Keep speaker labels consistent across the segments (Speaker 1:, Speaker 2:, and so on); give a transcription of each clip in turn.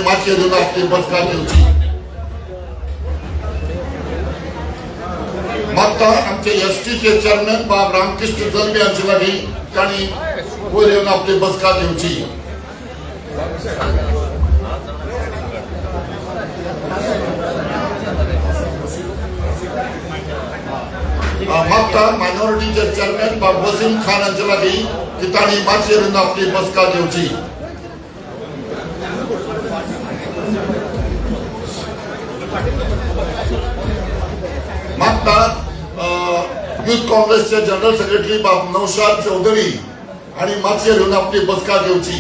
Speaker 1: मातशें येवन आपली बसका घेवची मागता आमचे एसटीचे चेअरमॅन बाब रामकृष्ण जल्मी हांचे लागीं तांणी वयर येवन आपली बसका घेवची मागता मायनॉरिटीचे चेअरमॅन बाब वसीम खान हांचे लागीं की तांणी मातशें येवन आपली बसका घेवची मागता यूथ काँग्रेसचे जनरल सेक्रेटरी बाब नौशाद चौधरी आणि मातशें येवन आपली बसका घेवची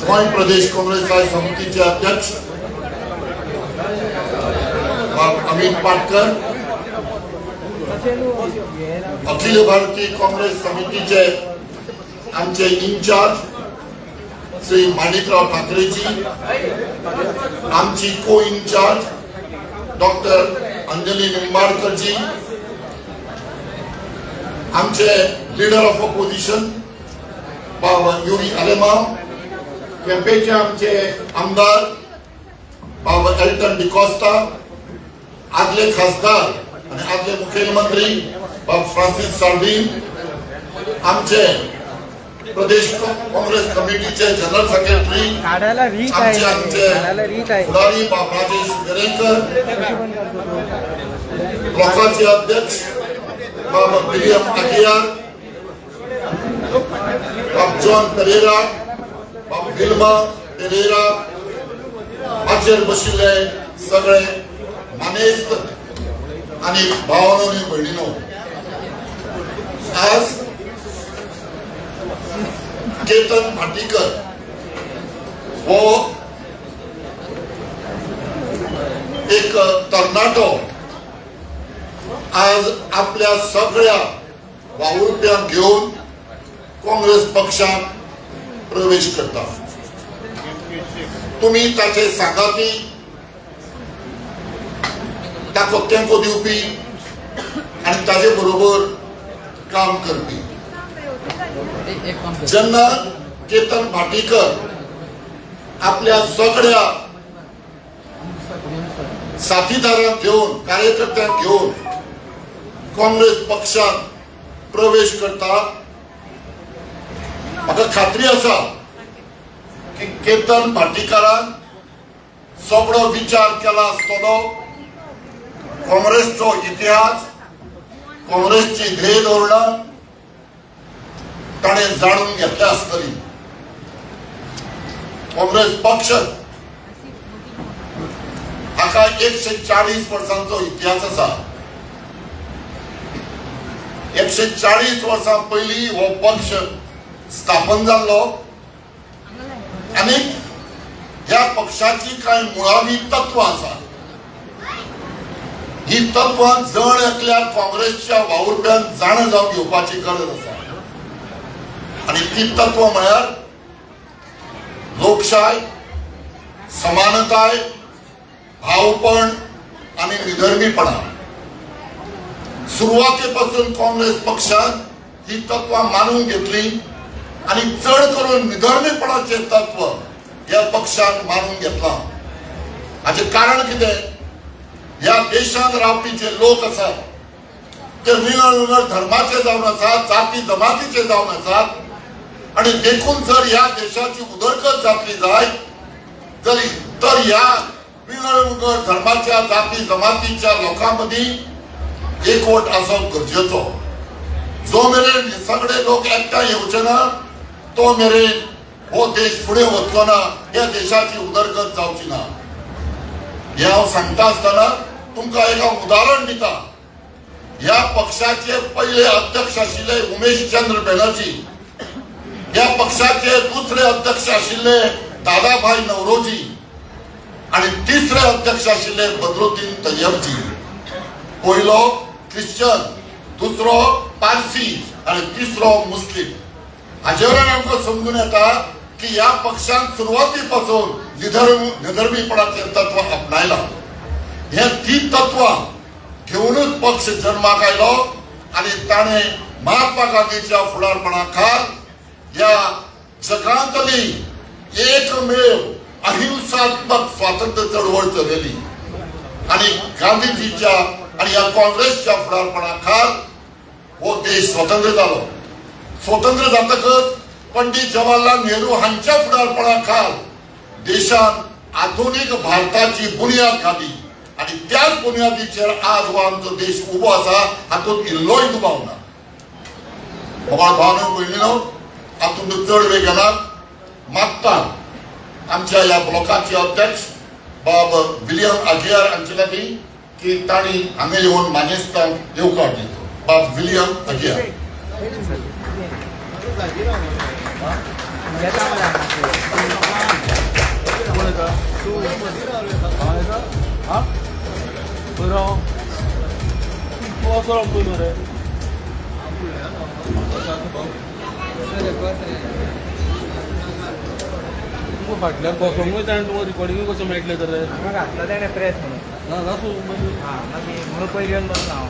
Speaker 1: गोंय प्रदेश काँग्रेस समितीचे अध्यक्ष अमित पाटकर, अखिल भारतीय काँग्रेस समितीचे आमचे इंचार्ज श्री माणिकराव ठाकरेजी, आमची को इंचार्ज डॉक्टर अंजली निंबाळकरजी, आमचे लीडर ऑफ ऑपोजिशन बाबा युरी आलेमाव, केंपेचे आमचे आमदार बाबा एल्टन डिकोस्टा, आदले खासदार आणि आदले मुख्यमंत्री बाबा फ्रांसिस साल्वीन, आमचे प्रदेश काँग्रेस कमिटीचे जनरल सेक्रेटरी आमचे फुडारी बाबा राजेश वेरेंकर, ब्लॉकाचे अध्यक्ष बाबा विलियम आकियार, बाब जॉन पेरेरा, बाब विल्मा पेरेरा, हाचेर बशिल्ले सगळे मानेस्त आणि भावांनो आणि भयणींनो, आज केतन भाटीकर हो एक तरणाटो आज आपल्या सगळ्या वावुरप्यांक घेऊन काँग्रेस पक्षात प्रवेश करता. तुम्ही ताचे सांगाती, ताका तेंको दिवपी आणि ताचे बरोबर काम करपी. जेन्ना केतन भाटीकर आपल्या सगळ्या साथीदारांक घेऊन कार्यकर्त्यांक घेऊन काँग्रेस पक्षात प्रवेश करता, म्हाका खात्री आसा की केतन भाटीकारान सगळो विचार केला आसतलो, काँग्रेसचो इतिहास, काँग्रेसची ध्येय धोरणां ताणें जाणून घेतली आसतली. काँग्रेस पक्ष हाका 140 वर्सांचो इतिहास आसा. 140 वर्सां पयलीं हो पक्ष स्थापन जाल्लो आणि ह्या पक्षाची कांय मुळावी तत्वां आसात. ही तत्वां जण एकल्यार काँग्रेसच्या वावुरप्यांक जाण जावन घेवपाची गरज आसा आणि ती तत्वां म्हळ्यार लोकशाय, समानताय, भावपण आणि निधर्मीपणा. सुरुवातीपासून काँग्रेस पक्षान ही तत्वां मानून घेतली आणि चढ करून निधर्मीपणाचे तत्व या पक्षान मानून घेतला. हाचे कारण कितें? ह्या देशांत रावपी जे लोक आसात ते विंगड धर्माचे जावन आसात, जाती जमातीचे जावन आसात आणि देखून जर ह्या देशाची उदरगत जातली जाय तर ह्या विंगड धर्माच्या जाती जमातीच्या लोकांमदीं एकवट आसप गरजेचो. जो मेरेन सगळे लोक एकठांय येवचे ना तो मेरेन हो देश फुडें वचचो ना, ह्या देशाची उदरगत जावची ना. हे हांव सांगता आसतना तुमकां एक उदाहरण दिता. ह्या पक्षाचे पहिले अध्यक्ष आशिल्ले उमेशचंद्र बॅनर्जी, ह्या पक्षाचे दुसरे अध्यक्ष आशिल्ले दादाभाई नौरोजी आणि तिसरे अध्यक्ष आशिल्ले बद्रुद्दीन तय्यबजी. पहिलो ख्रिश्चन, दुसरो पारसी आणि तिसरो मुस्लिम. हाचे वयल्यान आमकां समजून येता की ह्या पक्षान सुरवातीपासून निधर्मीपणाचें तत्व आपणायलां. हे ती तत्वां घेऊनच पक्ष जन्माक आयलो आणि ताणे महात्मा गांधीच्या फुडारपणा खाल या जगांतली एकमेव अहिंसात्मक स्वातंत्र्य चळवळ चलयली आणि गांधीजीच्या आणि या काँग्रेसच्या फुडारपणा खाल हो देश स्वतंत्र जालो. स्वतंत्र जातकच पंडित जवाहरलाल नेहरू हांच्या फुडारपणा खाल देशान आधुनिक भारताची बुनयाद घाली आणि त्याच बुनयादीचेर आज हो आमचो देश उबो आसा. हातूंत इल्लोय दुबाव ना. मोगाळ भावनो भयणीनो, हातूंत चड वेळ घेनात. मागता आमच्या ह्या ब्लॉकाचे अध्यक्ष बाब विलियम अगियार हांचे लागीं की तांणी हांगा येवन मानेस्तान येवकार दितो. बाब विलियम अगियार.
Speaker 2: फाटल्यान बसोंक वयता आनी तुका रिकॉर्डिंग कशें मेळटलें तर
Speaker 3: म्हाका घातलो तेणें प्रेस म्हणून
Speaker 2: ना नासूं मागीर
Speaker 3: हां मागीर म्हणून पयली येवन बसलो हांव.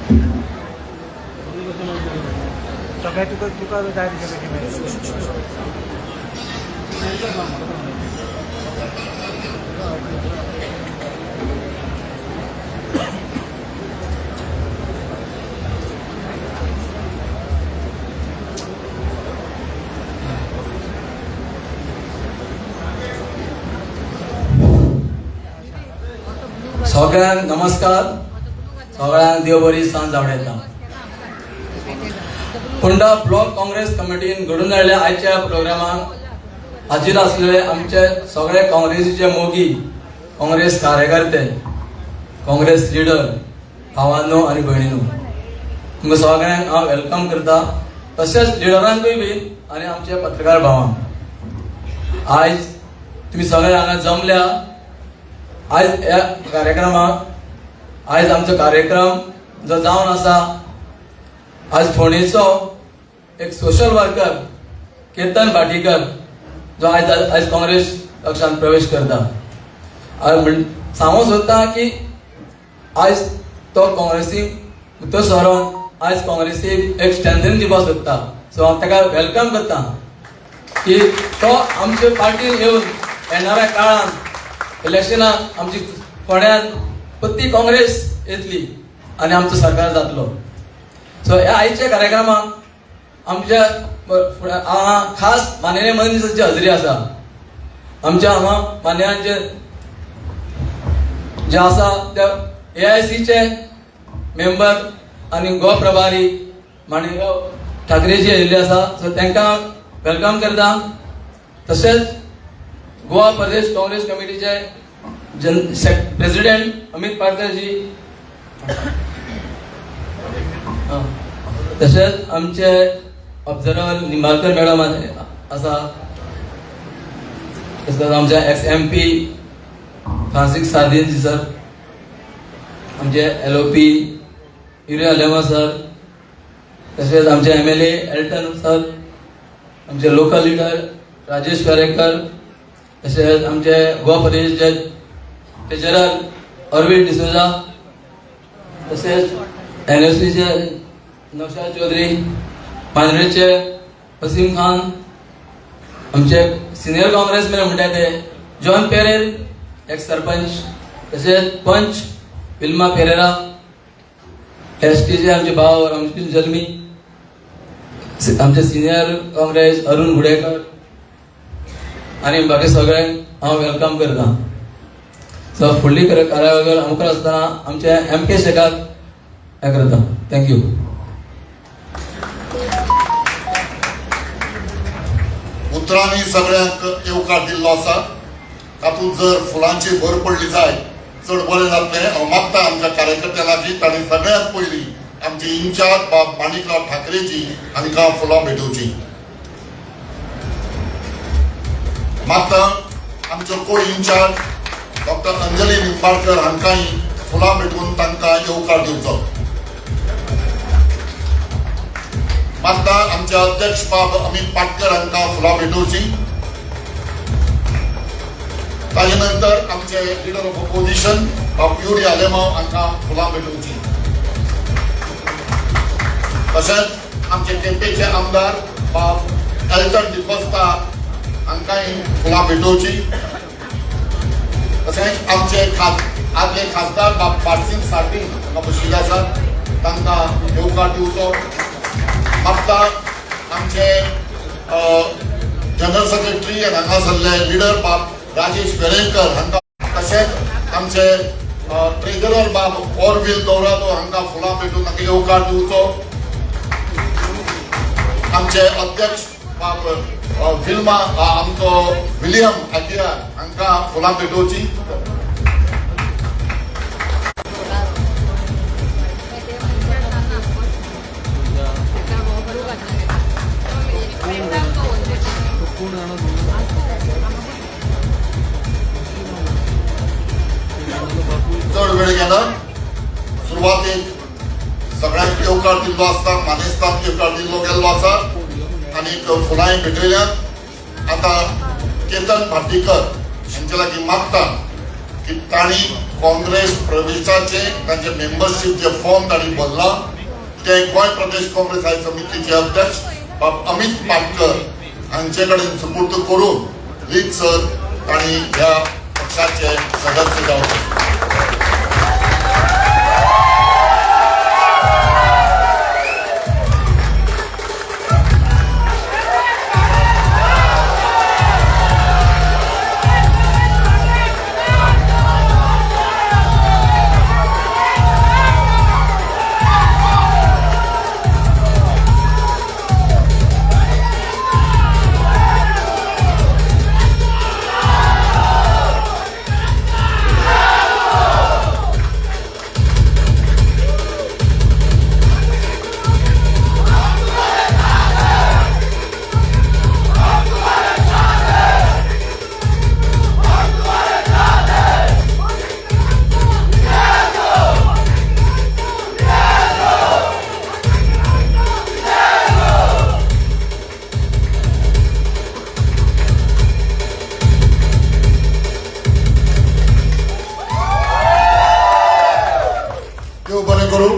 Speaker 2: कशें मेळटलें
Speaker 3: सगळें तुका जाय तशें कशें मेळटलें.
Speaker 4: सगळ्यांक नमस्कार. सगळ्यांक देव बरी सांज आवडेता. फोंडा ब्लॉक काँग्रेस कमिटीन घडून हाडल्या आयच्या प्रोग्रामाक हाजीर आसलेले आमचे सगळे काँग्रेसीचे मोगी, काँग्रेस कार्यकर्ते, काँग्रेस लिडर, भावांनो आनी भयणींनो, तुमकां सगळ्यांक हांव वेलकम करता. तशेंच लिडरांकूय बीन आनी आमचे पत्रकार भावांक आयज तुमी सगळे हांगा जमल्या. आज ह्या कार्यक्रमाक आयज आमचो कार्यक्रम जो जावन आसा, आज फोंडेचो एक सोशल वर्कर केतन भाटीकर जो आयज काँग्रेस पक्षान प्रवेश करता. सांगूंक सोदता की आयज तो काँग्रेसीक भितर सरोन आयज काँग्रेसीक एक स्ट्रेंथन दिवपाक सोदता. सो हांव ताका वेलकम करता की तो आमचे पार्टीन येवन येणाऱ्या काळान इलेक्शनाक आमची फोंड्यान पत्ती काँग्रेस येतली आनी आमचो सरकार जातलो. सो ह्या आयच्या कार्यक्रमाक आमच्या हांगा खास माननीय मनीसांची हजेरी आसा. आमच्या हांगा मान्यवरांचे जे आसा ते AICचे मेंबर आनी गो प्रभारी माणिकराव ठाकरेजी आयिल्ले आसा. सो तांकां वेलकम करता. तशेंच गोवा प्रदेश काँग्रेस कमिटीचे प्रेसिडेंट अमित पाडकरजी, तशेंच आमचे ऑब्झर्वर निंबाळकर मॅडम आसा. तशेंच आमचे ex-MP फ्रांसीस सार्दिनजी सर, आमचे LOP युरिया लेमा सर, तशेंच आमचे MLA एल्टन सर, आमचे लोकल लिडर राजेश वेरेकर, तशेंच आमचे गोवा प्रदेशचे ट्रेजरर अरविंद डिसोजा, तशेंच NSPचे नौशाद चौधरी, मांद्रेचे वसीम खान, आमचे सिनियर काँग्रेसमॅन म्हणटा ते जॉन पेरेर एक्स सरपंच, तशेंच पंच विल्मा पेरेरा, STचे आमचे भाव रामकृष्ण जल्मी, आमचे सिनियर काँग्रेस अरुण गुडेकर आनी बाकी सगळ्यांक हांव वेलकम करता. सो फुडली कार्यावळ मुखार आसतना आमचे MK शेखाक हें करता. थँक्यू.
Speaker 1: उतरांनी सगळ्यांक येवकार दिल्लो आसा. तातूंत जर फुलांची भर पडली जाय चड बरें जातलें. हांव मागता आमच्या कार्यकर्त्यां लागीं तांणी सगळ्यांत पयलीं आमची इंचार्ज बाब माणिकराव ठाकरेजी हांकां फुलां भेटोवची. मागता आमच्यो को इंचार्ज डॉक्टर अंजली निंबाळकर हांकांय फुलां भेटून तांकां येवकार दिवचो. मागता आमचे अध्यक्ष बाब अमित पाटकर हांकां फुलां भेटोवची. ताजे नंतर आमचे लिडर ऑफ ऑपोजिशन बाब युरी आलेमांव हांकां फुलां भेटोवची. तशेंच आमचे केपेचे आमदार बाब एल्टन डिकोस्ता हांकांय फुलां भेटोवची. तशेंच आमचे आदले खासदार बाब पार्सिंग साटी हांगा बशिल्ले आसात तांकां येवकार दिवचो. मागता आमचे जनरल सेक्रेटरी आनी हांगासरले लिडर बाब राजेश वेरेंकर हांकां, तशेंच आमचे ट्रेजरर बाब ऑरविल गौरादो हांकां फुलां भेटून तांकां येवकार दिवचो. आमचे अध्यक्ष बाब आमचो विलियम आकिया हांकां फुलां भेटोवची. चड वेळ घेना, सुरवातेक सगळ्यांक येवकार दिल्लो आसता, मानेस्तांक येवकार दिल्लो गेल्लो आसा आनी फुलांय भेटयल्यात. आतां केतन भाटीकर हांचे लागीं मागता की तांणी काँग्रेस प्रदेशाचे तांचे मेंबरशीप जे फॉर्म तांणी भरला ते गोंय प्रदेश काँग्रेस हाय समितीचे अध्यक्ष बाब अमित पाटकर हांचे कडेन सुपूर्द करून रीतसर तांणी ह्या पक्षाचे सदस्य जावचे. देव बरें करूं.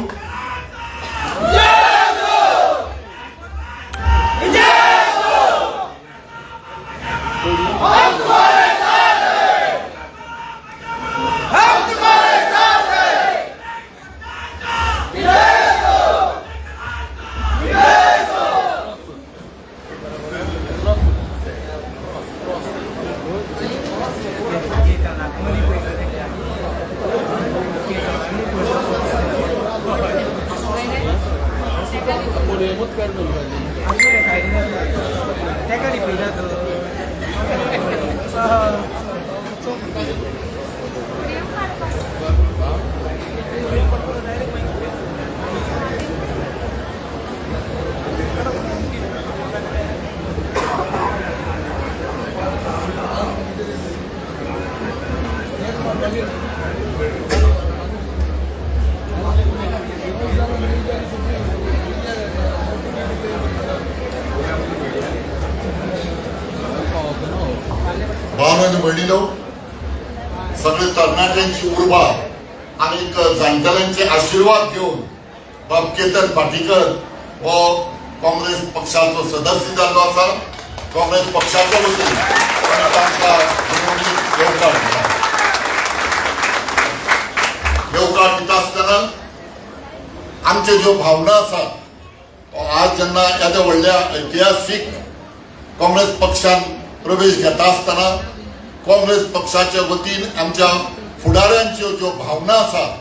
Speaker 1: भावनेन म्हणिल्लो सगळे तरणाट्यांची उर्बा आणि जाणटेल्यांचे आशीर्वाद घेऊन बाब केतन भाटीकर हो काँग्रेस पक्षाचो सदस्य जाल्लो आसा. काँग्रेस पक्षाच्या वतीन तांकां येवकार दिता. येवकार दिता आसतना आमच्यो ज्यो भावना आसात आज जेन्ना येद्या व्हडल्या ऐतिहासीक काँग्रेस पक्षान प्रवेश घेता आसतना काँग्रेस पक्षाच्या वतीन आमच्या फुडाऱ्यांच्यो ज्यो भावना आसात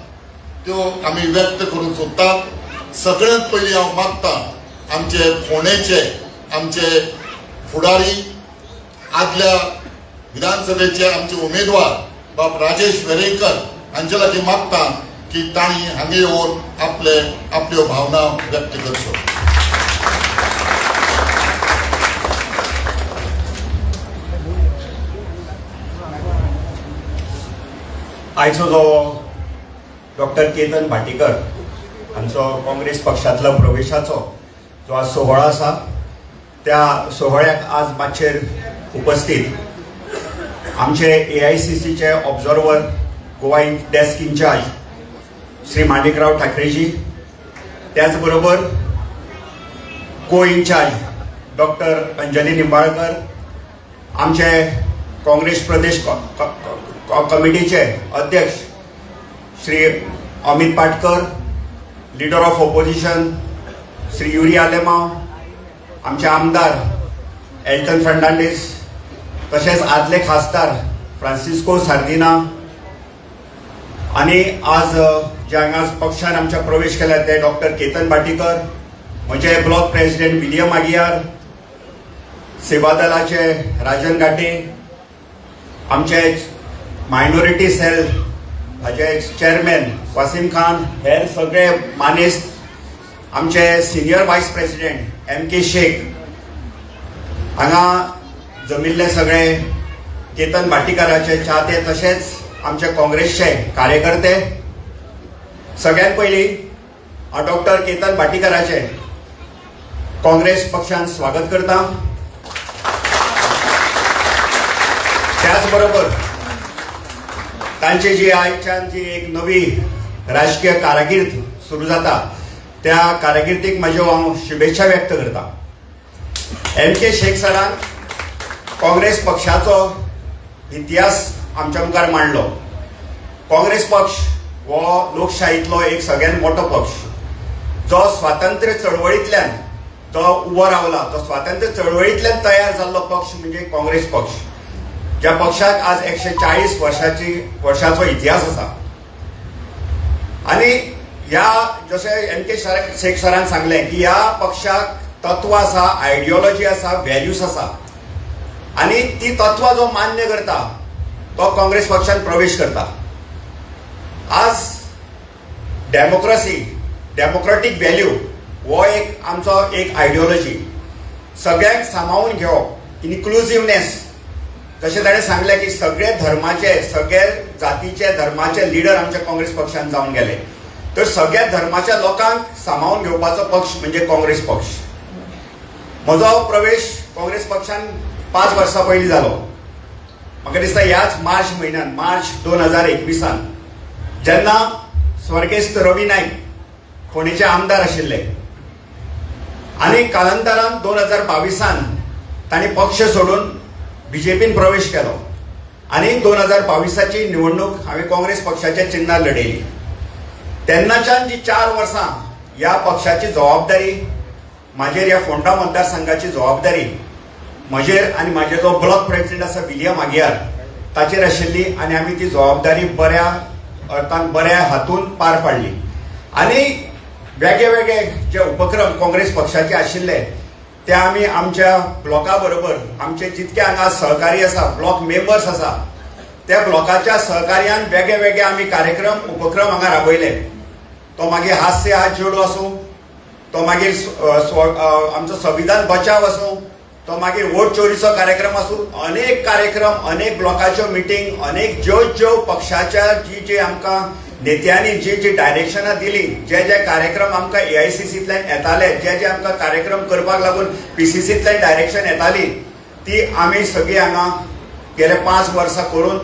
Speaker 1: त्यो आमी व्यक्त करूंक सोदतात. सगळ्यांत पयलीं हांव मागतां आमचे फोंडेचे आमचे फुडारी आदल्या विधानसभेचे आमचे उमेदवार बाब राजेश वेरेंकर हांचे लागीं मागतां की तांणी हांगा येवन आपल्यो भावना व्यक्त करच्यो.
Speaker 5: आयचो जो डॉक्टर केतन भाटीकर हांचो काँग्रेस पक्षांतलो प्रवेशाचो जो आज सोहळा आसा त्या सोहळ्याक आज मातशेर उपस्थित आमचे AICCचे observer Goa desk in-charge Shri Manikrao ठाकरेजी, त्याचबरोबर को इन्चार्ज डॉक्टर अंजली निंबाळकर, आमचे काँग्रेस प्रदेश कमिटीचे अध्यक्ष Shri Amit Patkar, leader of opposition Shri Yuri Alemao, आमचे आमदार एल्टन फर्नांडीस, तसेच आदले खासदार फ्रांसिस्को सार्दिना, आणि आज जे हांगा पक्षान आमच्या प्रवेश केला ते डॉक्टर केतन बाटीकर, म्हजे ब्लॉक प्रेसिडेंट विलियम आगियार, सेवा दलाचे राजन घाटे, आमचे मायनॉरिटी सेल हाचे चेअरमॅन वसीम खान, हेर सगळे मानेस्त, आमचे सिनियर वायस प्रेसिडेंट MK शेख, हांगा जमिल्ले सगळे केतन भाटीकाराचे चाहते, तसेच आमचे काँग्रेसचे कार्यकर्ते, सगळ्यात पयलीं हांव डॉक्टर केतन भाटीकाराचे काँग्रेस पक्षान स्वागत करता. त्याचबरोबर तांची जी आयच्यान जी एक नवी राजकीय कारकीर्द सुरू जाता त्या कारकिर्दीक म्हाज्यो हांव शुभेच्छा व्यक्त करता. MK शेख सरान काँग्रेस पक्षाचो इतिहास आमच्या मुखार मांडलो. काँग्रेस पक्ष हो लोकशाहीतलो एक सगळ्यात मोठो पक्ष, जो स्वातंत्र्य चळवळींतल्यान जो उबो रावला, तो स्वातंत्र्य चळवळींतल्यान तयार जाल्लो पक्ष म्हणजे काँग्रेस पक्ष, ज्या पक्षाक आज 140 वर्षाचो इतिहास आसा. आणि ह्या जशें MK शेख सरान सांगलें की ह्या पक्षाक तत्व आसा, आयडियोलॉजी आसा, व्हॅल्यूज आसा, आणि ती तत्वां जो मान्य करता तो काँग्रेस पक्षान प्रवेश करता. आज डेमोक्रेटीक व्हॅल्यू हो एक आमचो एक आयडियोलॉजी, सगळ्यांक सांबाळून घेवप, इन्क्लुझिव्हनेस, जशें ताणें सांगलें की सगळे धर्माचे, सगळे जातीचे, धर्माचे लिडर आमच्या काँग्रेस पक्षान जावन गेले, तर सगळ्या धर्माच्या लोकांक सांबाळून घेवपाचो पक्ष म्हणजे काँग्रेस पक्ष. म्हजो प्रवेश काँग्रेस पक्षान 5 वर्सां पयलीं जालो. म्हाका दिसता ह्याच मार्च म्हयन्यान, मार्च 2021 जेन्ना स्वर्गेस्त रवी नाईक फोंडेचे आमदार आशिल्ले, आनी कालांतरान 2022 तांणी पक्ष सोडून BJPन प्रवेश केलो, आनी 2022ची निवडणूक हांवें काँग्रेस पक्षाच्या चिन्हार लडयली. तेन्नाच्यान जी 4 वर्सां ह्या पक्षाची जबाबदारी म्हाजेर, ह्या फोंडा मतदारसंघाची जबाबदारी म्हजेर आनी म्हाजे जो ब्लॉक प्रेसिडेंट आसा विलियम आगियार ताचेर आशिल्ली, आनी आमी ती जबाबदारी बऱ्या अर्थान बऱ्या हातून पार पाडली. आनी वेगळे वेगळे जे उपक्रम काँग्रेस पक्षाचे आशिल्ले ते आमी आमच्या ब्लॉका बरोबर, आमचे जितके हांगा सहकारी आसा, ब्लॉक मेंबर्स आसा, त्या ब्लॉकाच्या सहकार्यान वेगळे वेगळे आमी कार्यक्रम उपक्रम हांगा राबयले. तो मागीर हास्य हात जोडो आसूं, तो मागीर आमचो संविधान बचाव आसूं, तो मागीर वोट चोरीचो कार्यक्रम आसूं, अनेक कार्यक्रम, अनेक ब्लॉकाच्यो मिटींग, अनेक ज्यो पक्षाच्या जी आमकां नेत्यांनी जी डायरेक्शनां दिली, जे कार्यक्रम आमकां AICCतल्यान येताले, जे आमकां कार्यक्रम करपाक लागून PCCतल्यान डायरेक्शन येताली, ती आमी सगळीं हांगा गेले 5 वर्सां करून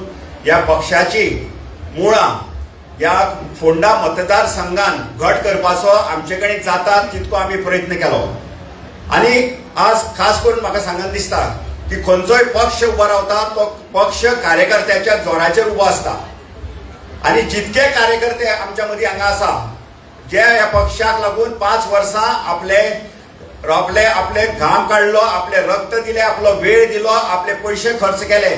Speaker 5: ह्या पक्षाची मुळां ह्या फोंडा मतदारसंघान घट करपाचो आमचे कडेन जाता तितको आमी प्रयत्न केलो. आनी आज खास करून म्हाका सांगन दिसता की खंयचोय पक्ष उबो रावता तो पक्ष कार्यकर्त्याच्या जोराचेर उबो आसता. आनी जितके कार्यकर्ते आमच्या मदीं हांगा आसा, जे ह्या पक्षाक लागून 5 वर्सां आपले घाम काडलो, आपले रक्त दिले, आपलो वेळ दिलो, आपले पयशे खर्च केले,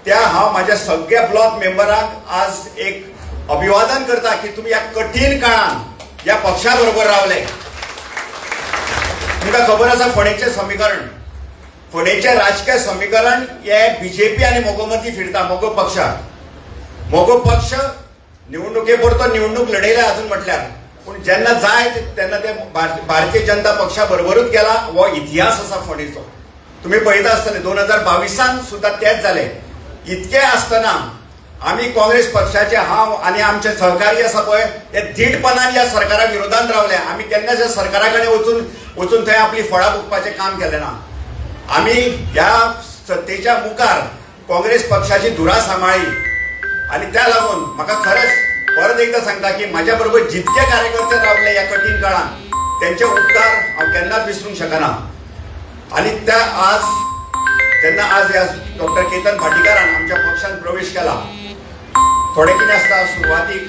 Speaker 5: त्या हांव म्हाज्या सगळ्या ब्लॉक मेंबरांक आज एक अभिवादन करता की तुमी ह्या कठीण काळान ह्या पक्षा बरोबर रावले. तुमकां खबर आसा फोंडेचें समीकरण, फोंडेचें राजकीय समीकरण हे BJP आनी मोगो मदीं फिरता. मोगो पक्ष निवडणुके परतो निवडणूक लडयल्या अजून म्हटल्यार, पूण जेन्ना जाय तेन्ना ते भारतीय जनता पक्षा बरोबरूच गेला. हो इतिहास आसा फोंडेचो. तुम्ही पळयता आसतले 2022 सुद्धा तेच जाले. इतके आसतना आम्ही काँग्रेस पक्षाचे हांव आनी आमचे सहकारी आसा पळय ते धीटपणान ह्या सरकारा विरोधात रावले. आमी केन्नाच ह्या सरकारा कडेन वचून थंय आपली फळां बुकपाचें काम केलें ना. आमी ह्या सत्तेच्या मुखार काँग्रेस पक्षाची धुरा सांबाळ्ळी आनी त्या लागून म्हाका खरेंच परत एकदा सांगता की म्हाज्या बरोबर जितके कार्यकर्ते रावले ह्या कठीण काळात त्यांचे उपकार हांव केन्नाच विसरूंक शकना. आनी त्या जेन्ना आज ह्या डॉक्टर केतन भाटीकारान आमच्या पक्षान प्रवेश केला, थोडे कितें आसता सुरवातीक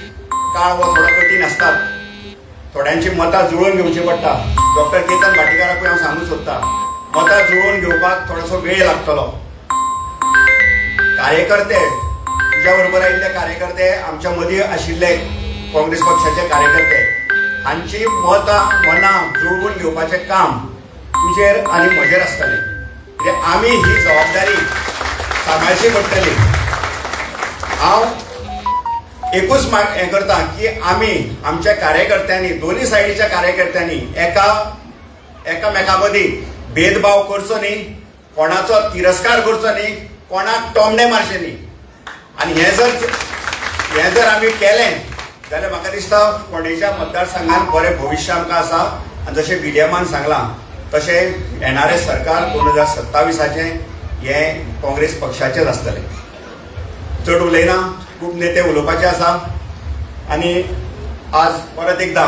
Speaker 5: काळ हो थोडो कठीण आसतात, थोड्यांची मतां जुळोवन घेवची पडटा. डॉक्टर केतन भाटीकाराकूय हांव सांगूंक सोदता मतां जुळोवन घेवपाक थोडोसो वेळ लागतलो. कार्यकर्ते तुज्या बरोबर आयिल्ले कार्यकर्ते आमच्या मदीं आशिल्ले काँग्रेस पक्षाचे कार्यकर्ते हांची मनां जुळवून घेवपाचें काम तुजेर आनी म्हजेर आसतलें. म्हणजे आमी ही जबाबदारी सांबाळची पडटली. हांव एकूच हें करता की आमी आमच्या कार्यकर्त्यांनी दोनूय सायडीच्या कार्यकर्त्यांनी एकामेका मदीं भेदभाव करचो न्ही, कोणाचो तिरस्कार करचो न्ही, कोणाक टोमणे मारचे न्ही. आनी हें जर आमी केलें जाल्यार म्हाका दिसता फोंडेच्या मतदारसंघात बरें भविश्य आमकां आसा. आनी जशें विलियमान सांगलां तशें येणारें सरकार 2027 हें काँग्रेस पक्षाचेंच आसतलें. चड उलयना, खूब नेते उलोवपाचे आसा. आनी आज परत एकदां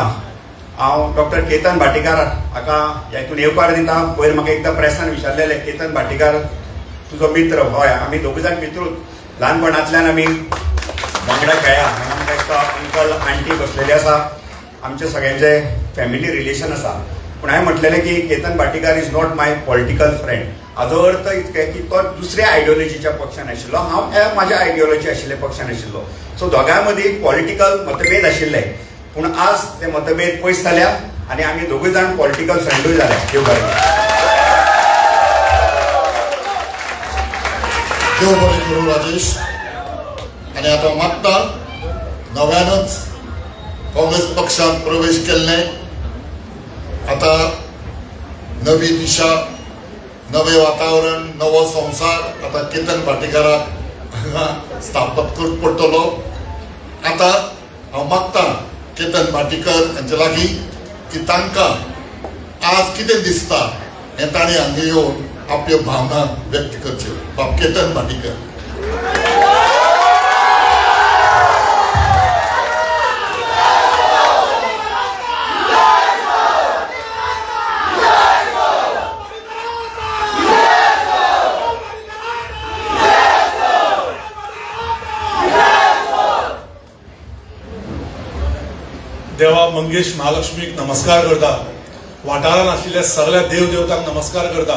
Speaker 5: हांव डॉक्टर केतन भाटीकार हाका हेतून येवकार दिता. पयर म्हाका एकदां प्रेसान विचारलेलें, केतन भाटीकार तुजो मित्र? हय, आमी दोगूय जाण मित्रूच. ल्हानपणांतल्यान आमी वांगडा खेळ्ळा. आमकां एक अंकल आंटी बसलेली आसा. आमचे सगळ्यांचे फॅमिली रिलेशन आसा. पूण हांवें म्हटलेलें की Ketan Bhatikar is not my political friend. हाजो अर्थ इतकें की तो दुसऱ्या आयडियोलॉजीच्या पक्षान आशिल्लो, हांव म्हाज्या आयडियोलॉजी आशिल्ल्या पक्षान आशिल्लो. सो दोगांय मदीं पॉलिटिकल मतभेद आशिल्ले. पूण आज ते मतभेद पयस जाल्या आनी आमी दोगूय जाण पॉलिटिकल फ्रेंडूय जाल्या. देव बरें.
Speaker 1: देव बरें करूं राजेश. आनी आतां मागता नव्यानच काँग्रेस पक्षात प्रवेश केल्ले, आता नवी दिशा, नवे वातावरण, नवो संवसार आता केतन भाटीकाराक स्थापत करचो पडटलो. आता हांव मागता केतन भाटीकर हांचे लागीं की तांकां आज कितें दिसता हें ताणें हांगा येवन आपल्यो भावना व्यक्त करच्यो. बाब केतन भाटीकर.
Speaker 6: देवा मंगेश महालक्ष्मीक नमस्कार करता. वाठारान आशिल्ल्या सगळ्या देव देवतांक नमस्कार करता.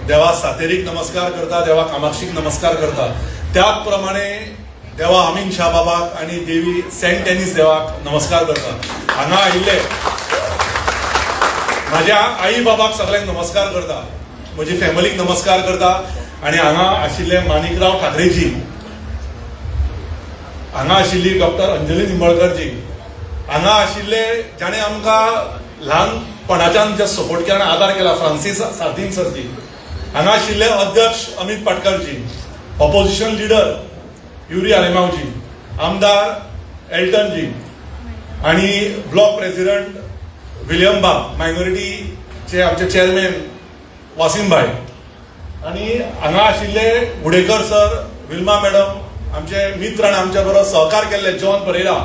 Speaker 6: देवा सातेरीक नमस्कार करता. देवा कामाक्षीक नमस्कार करता. त्याच प्रमाणे देवा अमीन शाह बाबाक आणि देवी सेंट टेनिस देवाक नमस्कार करता. हांगा आयिल्ले म्हाज्या आई बाबाक सगळ्यांक नमस्कार करता. म्हजी फॅमिलीक नमस्कार करता. आणि हांगा आशिल्ले माणिकराव ठाकरेजी, हांगा आशिल्ली डॉक्टर अंजली निंबळकरजी, हांगा आशिल्ले जाणे आमकां ल्हानपणाच्यान जे सपोर्ट केला आनी आदार केला, फ्रांसीस सार्दीन सरजी, हांगा आशिल्ले अध्यक्ष अमित पाटकरजी, ऑपोजिशन लिडर युरी आलेमावजी, आमदार एल्टनजी आणि ब्लॉक प्रेसिडेंट विलियम बा, मायनॉरिटीचे आमचे चेअरमॅन वासिम भाई, आणि हांगा आशिल्ले गुडेकर सर, विल्मा मॅडम, आमचे मित्र आणि आमच्या बरोबर सहकार केल्ले जॉन परेरा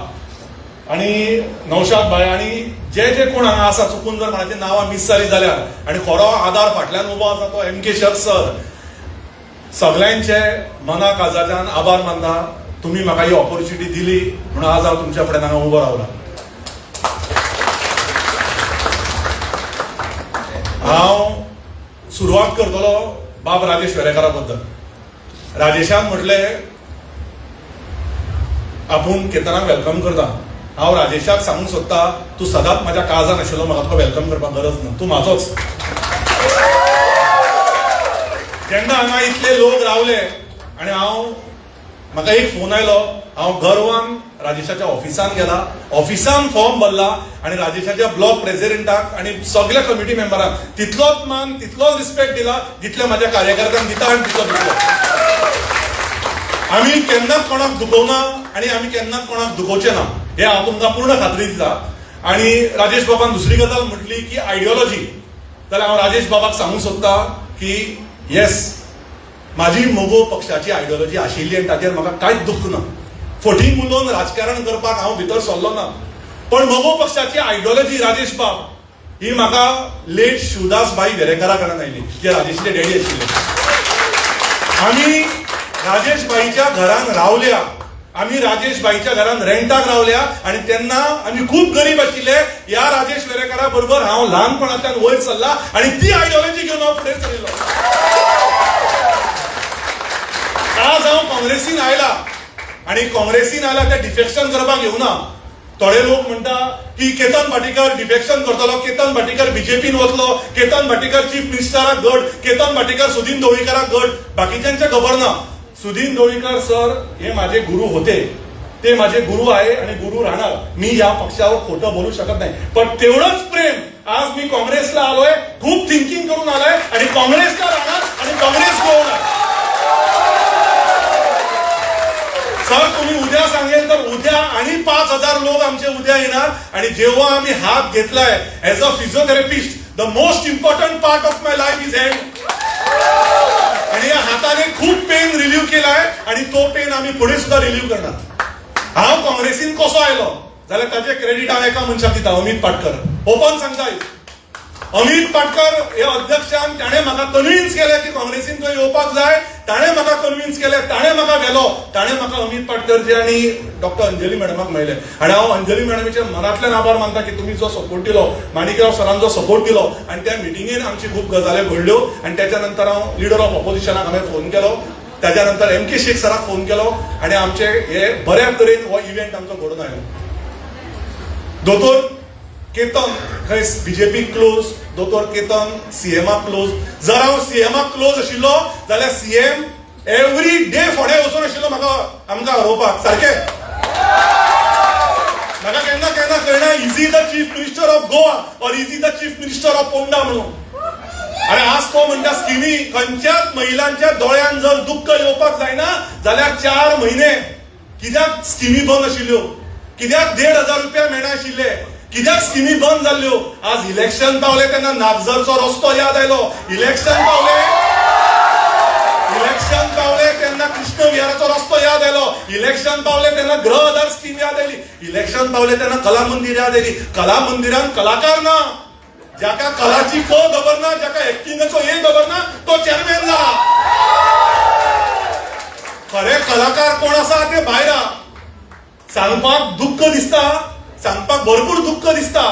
Speaker 6: आणि नौशाद भाई, आणि जे जे कोण हांगा आसा, चुकून जर म्हाजी नांवां मिस जाली जाल्यार, आणि खरो आदार फाटल्यान उबो आसा तो MK शर्फ सर, सगळ्यांचे मना काळजाच्यान आभार मानता. तुम्ही म्हाका ही ऑपॉर्च्युनिटी दिली म्हणून आज हांव तुमच्या फुड्यान हांगा उबो रावला. हांव सुरवात करतलो बाब राजेश वेरेकारा बद्दल. राजेशान म्हटले आपूण केतनाक वेलकम करता. हांव राजेशाक सांगूंक सोदता, तूं सदांच म्हाज्या काळजान आशिल्लो, म्हाका तुका वेलकम करपाक गरज ना, तूं म्हाजोच. जेन्ना हांगा इतले लोक रावले आनी म्हाका एक फोन आयलो, हांव गर्वान राजेशाच्या ऑफिसान गेला, ऑफिसान फॉर्म भरला आणि राजेशाच्या ब्लॉक प्रेसिडेंटाक आणि सगळ्या कमिटी मेंबरांक तितलोच मान, तितलोच रिस्पेक्ट दिला जितले म्हाज्या कार्यकर्त्यांक दिता आणि तितलो दितलो. आम्ही केन्नाच कोणाक दुखोवना आणि आम्ही केन्नाच कोणाक दुखोवचे ना हे हांव तुमकां पूर्ण खात्री दिता. आणि राजेश बाबान दुसरी गजाल म्हटली की आयडियोलॉजी, जाल्यार हांव राजेश बाबाक सांगूंक सोदता की येस, माझी मोगो पक्षाची आयडियोलॉजी आशिल्ली आनी ताचेर म्हाका कांयच दुख्ख ना. फटींग उलोवन राजकारण करपाक हांव भितर सरलो ना. पण मोगो पक्षाची आयडियोलॉजी राजेश बाब ही म्हाका लेट शिवदास भाई वेरेकारा कडल्यान आयली, जे राजेशचे डॅडी आशिल्ले. आमी राजेश भाईच्या घरान रावल्या, आम्ही राजेश भाईच्या घरान रेंटाक रावल्या आणि तेन्ना आम्ही खूप गरीब आशिल्ले. ह्या राजेश वेरेकारा बरोबर हांव ल्हानपणांतल्यान वयर सरला आणि ती आयडियोलॉजी घेवन हांव फुडें सरिल्लो. आज हांव काँग्रेसीन आयला आणि काँग्रेसीन आयला ते डिफेक्शन करपाक येवना. थोडे लोक म्हणटा की केतन भाटीकर डिफेक्शन करतलो, केतन भाटीकर बीजेपीन वतलो, केतन भाटीकर चीफ मिनिस्टराक गट, केतन भाटीकर सुदीन ढवळीकराक गट. बाकीच्यांचे खबर ना. सुदीन ढवळीकर सर हे माझे गुरु होते, ते माझे गुरु आहे आणि गुरु राहणार. मी या पक्षावर खोटं बोलू शकत नाही. पण तेवढंच प्रेम आज मी काँग्रेसला आलोय, खूप थिंकिंग करून आलोय आणि काँग्रेसला राहणार आणि काँग्रेस होणार. सर तुम्ही उद्या सांगेल तर उद्या आणि 5,000 लोक आमचे उद्या येणार. आणि जेव्हा आम्ही हात घेतलाय as a physiotherapist, the most important part of my life is hand. आणि या हाताने खूप पेन रिलीव्ह केलाय आणि तो पेन आम्ही पुढे सुद्धा रिलीव्ह करणार. हांव काँग्रेसीन कसो आयलो जाल्यार ताचे क्रेडिट हांव एका मनशाक दिता, अमित पाटकर. ओपन सांगता, अमित पाटकर हे अध्यक्षान ताणें म्हाका कन्विन्स केलें की काँग्रेसीन थंय येवपाक जाय. ताणें म्हाका कन्विन्स केलें, ताणें म्हाका व्हेलो, ताणें म्हाका अमित पाटकरचे आनी डॉक्टर अंजली मॅडमाक मेळ्ळें. आनी हांव अंजली मॅडमीचे मनांतल्यान आभार मानता की तुमी जो सपोर्ट दिलो, माणिकराव सरान जो सपोर्ट दिलो. आणि त्या मिटिंगेन आमची खूप गजाली घडल्यो. आणि त्याच्या नंतर हांव लिडर ऑफ ऑपोजिशनाक हांवें फोन केलो, त्याच्या नंतर MK शेख सराक फोन केलो आणि आमचे हे बऱ्या तरेन हो इव्हेंट आमचो घडून आयलो. दोतोर केतन खंय बीजेपी क्लोज, दोतोर केतन सीएमाक क्लोज. जर हांव सीएमाक क्लोज आशिल्लो जाल्यार सीएम एवरी डे फुडें वचून आशिल्लो म्हाका आमकां हरोवपाक. सारकें म्हाका केन्ना केन्ना कळना is he the chief minister of Goa or is he the chief minister of Ponda म्हणून. आणि आज तो म्हणटा स्किमी खंयच्याच महिलांच्या दोळ्यान जर दुःख येवपाक जायना जाल्यार 4 म्हयने कित्याक स्किमी बंद आशिल्ल्यो, कित्याक 1,500 रुपया मेळनाशिल्ले, कित्याक स्किमी बंद जाल्ल्यो. आज इलेक्शन पावले तेन्ना नागझरचो रस्तो याद आयलो. इलेक्शन पावले तेन्ना कृष्ण विहाराचो रस्तो याद आयलो. इलेक्शन पावले तेन्ना गृह आधार स्कीम याद आयली. इलेक्शन पावले तेन्ना कला मंदिर याद आयली. कला मंदिरान कलाकार ना, जाका कलाची खबर ना, जाका एक्टिंगाचो खबर ना, तो चेअरमॅन जाला. खरे कलाकार कोण आसा ते भायर. सांगपाक दुःख दिसता, सांगपाक भरपूर दुःख दिसता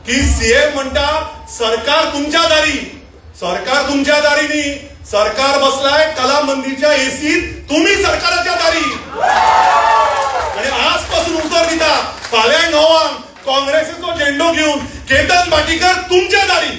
Speaker 6: की सीएम म्हणटा सरकार तुमच्या दारी. सरकार तुमच्या दारी न्ही, सरकार बसलाय कला मंदिरच्या एसीत, तुम्ही सरकाराच्या दारी. आणि आजपासून उतर दिता, फाल्यां 9 काँग्रेसीचो झेंडो घेऊन केतन भाटीकर तुमच्या दारी.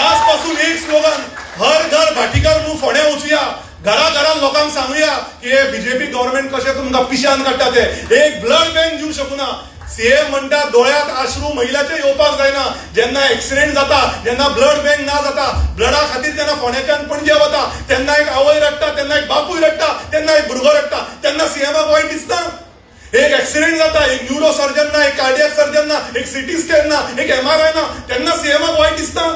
Speaker 6: आजपासून एक स्लोगन, हर घर भाटीकर म्हणून फुडें वचूया. घराघरान लोकांक सांगूया की हे बीजेपी गव्हर्नमेंट कशें तुमकां पिशान काडटा ते. एक ब्लड बँक दिवंक शकना. सीएम म्हणटा दोळ्यात आश्रू महिलाचे येवपाक जायना. जेन्ना एक्सिडेंट जाता, जेन्ना ब्लड बँक ना जाता, ब्लडा खातीर जेन्ना फोंड्याच्यान पणजे वता तेन्ना एक आवय रडटा, तेन्ना एक बापूय रडटा, तेन्ना एक भुरगो रडटा, तेन्ना सीएमाक वायट दिसता. एक एक्सिडेंट जाता, एक न्यूरो सर्जन ना, एक कार्डियक सर्जन ना, एक सिटी स्कॅन ना, एक MRI ना, तेन्ना सीएमाक वायट दिसता.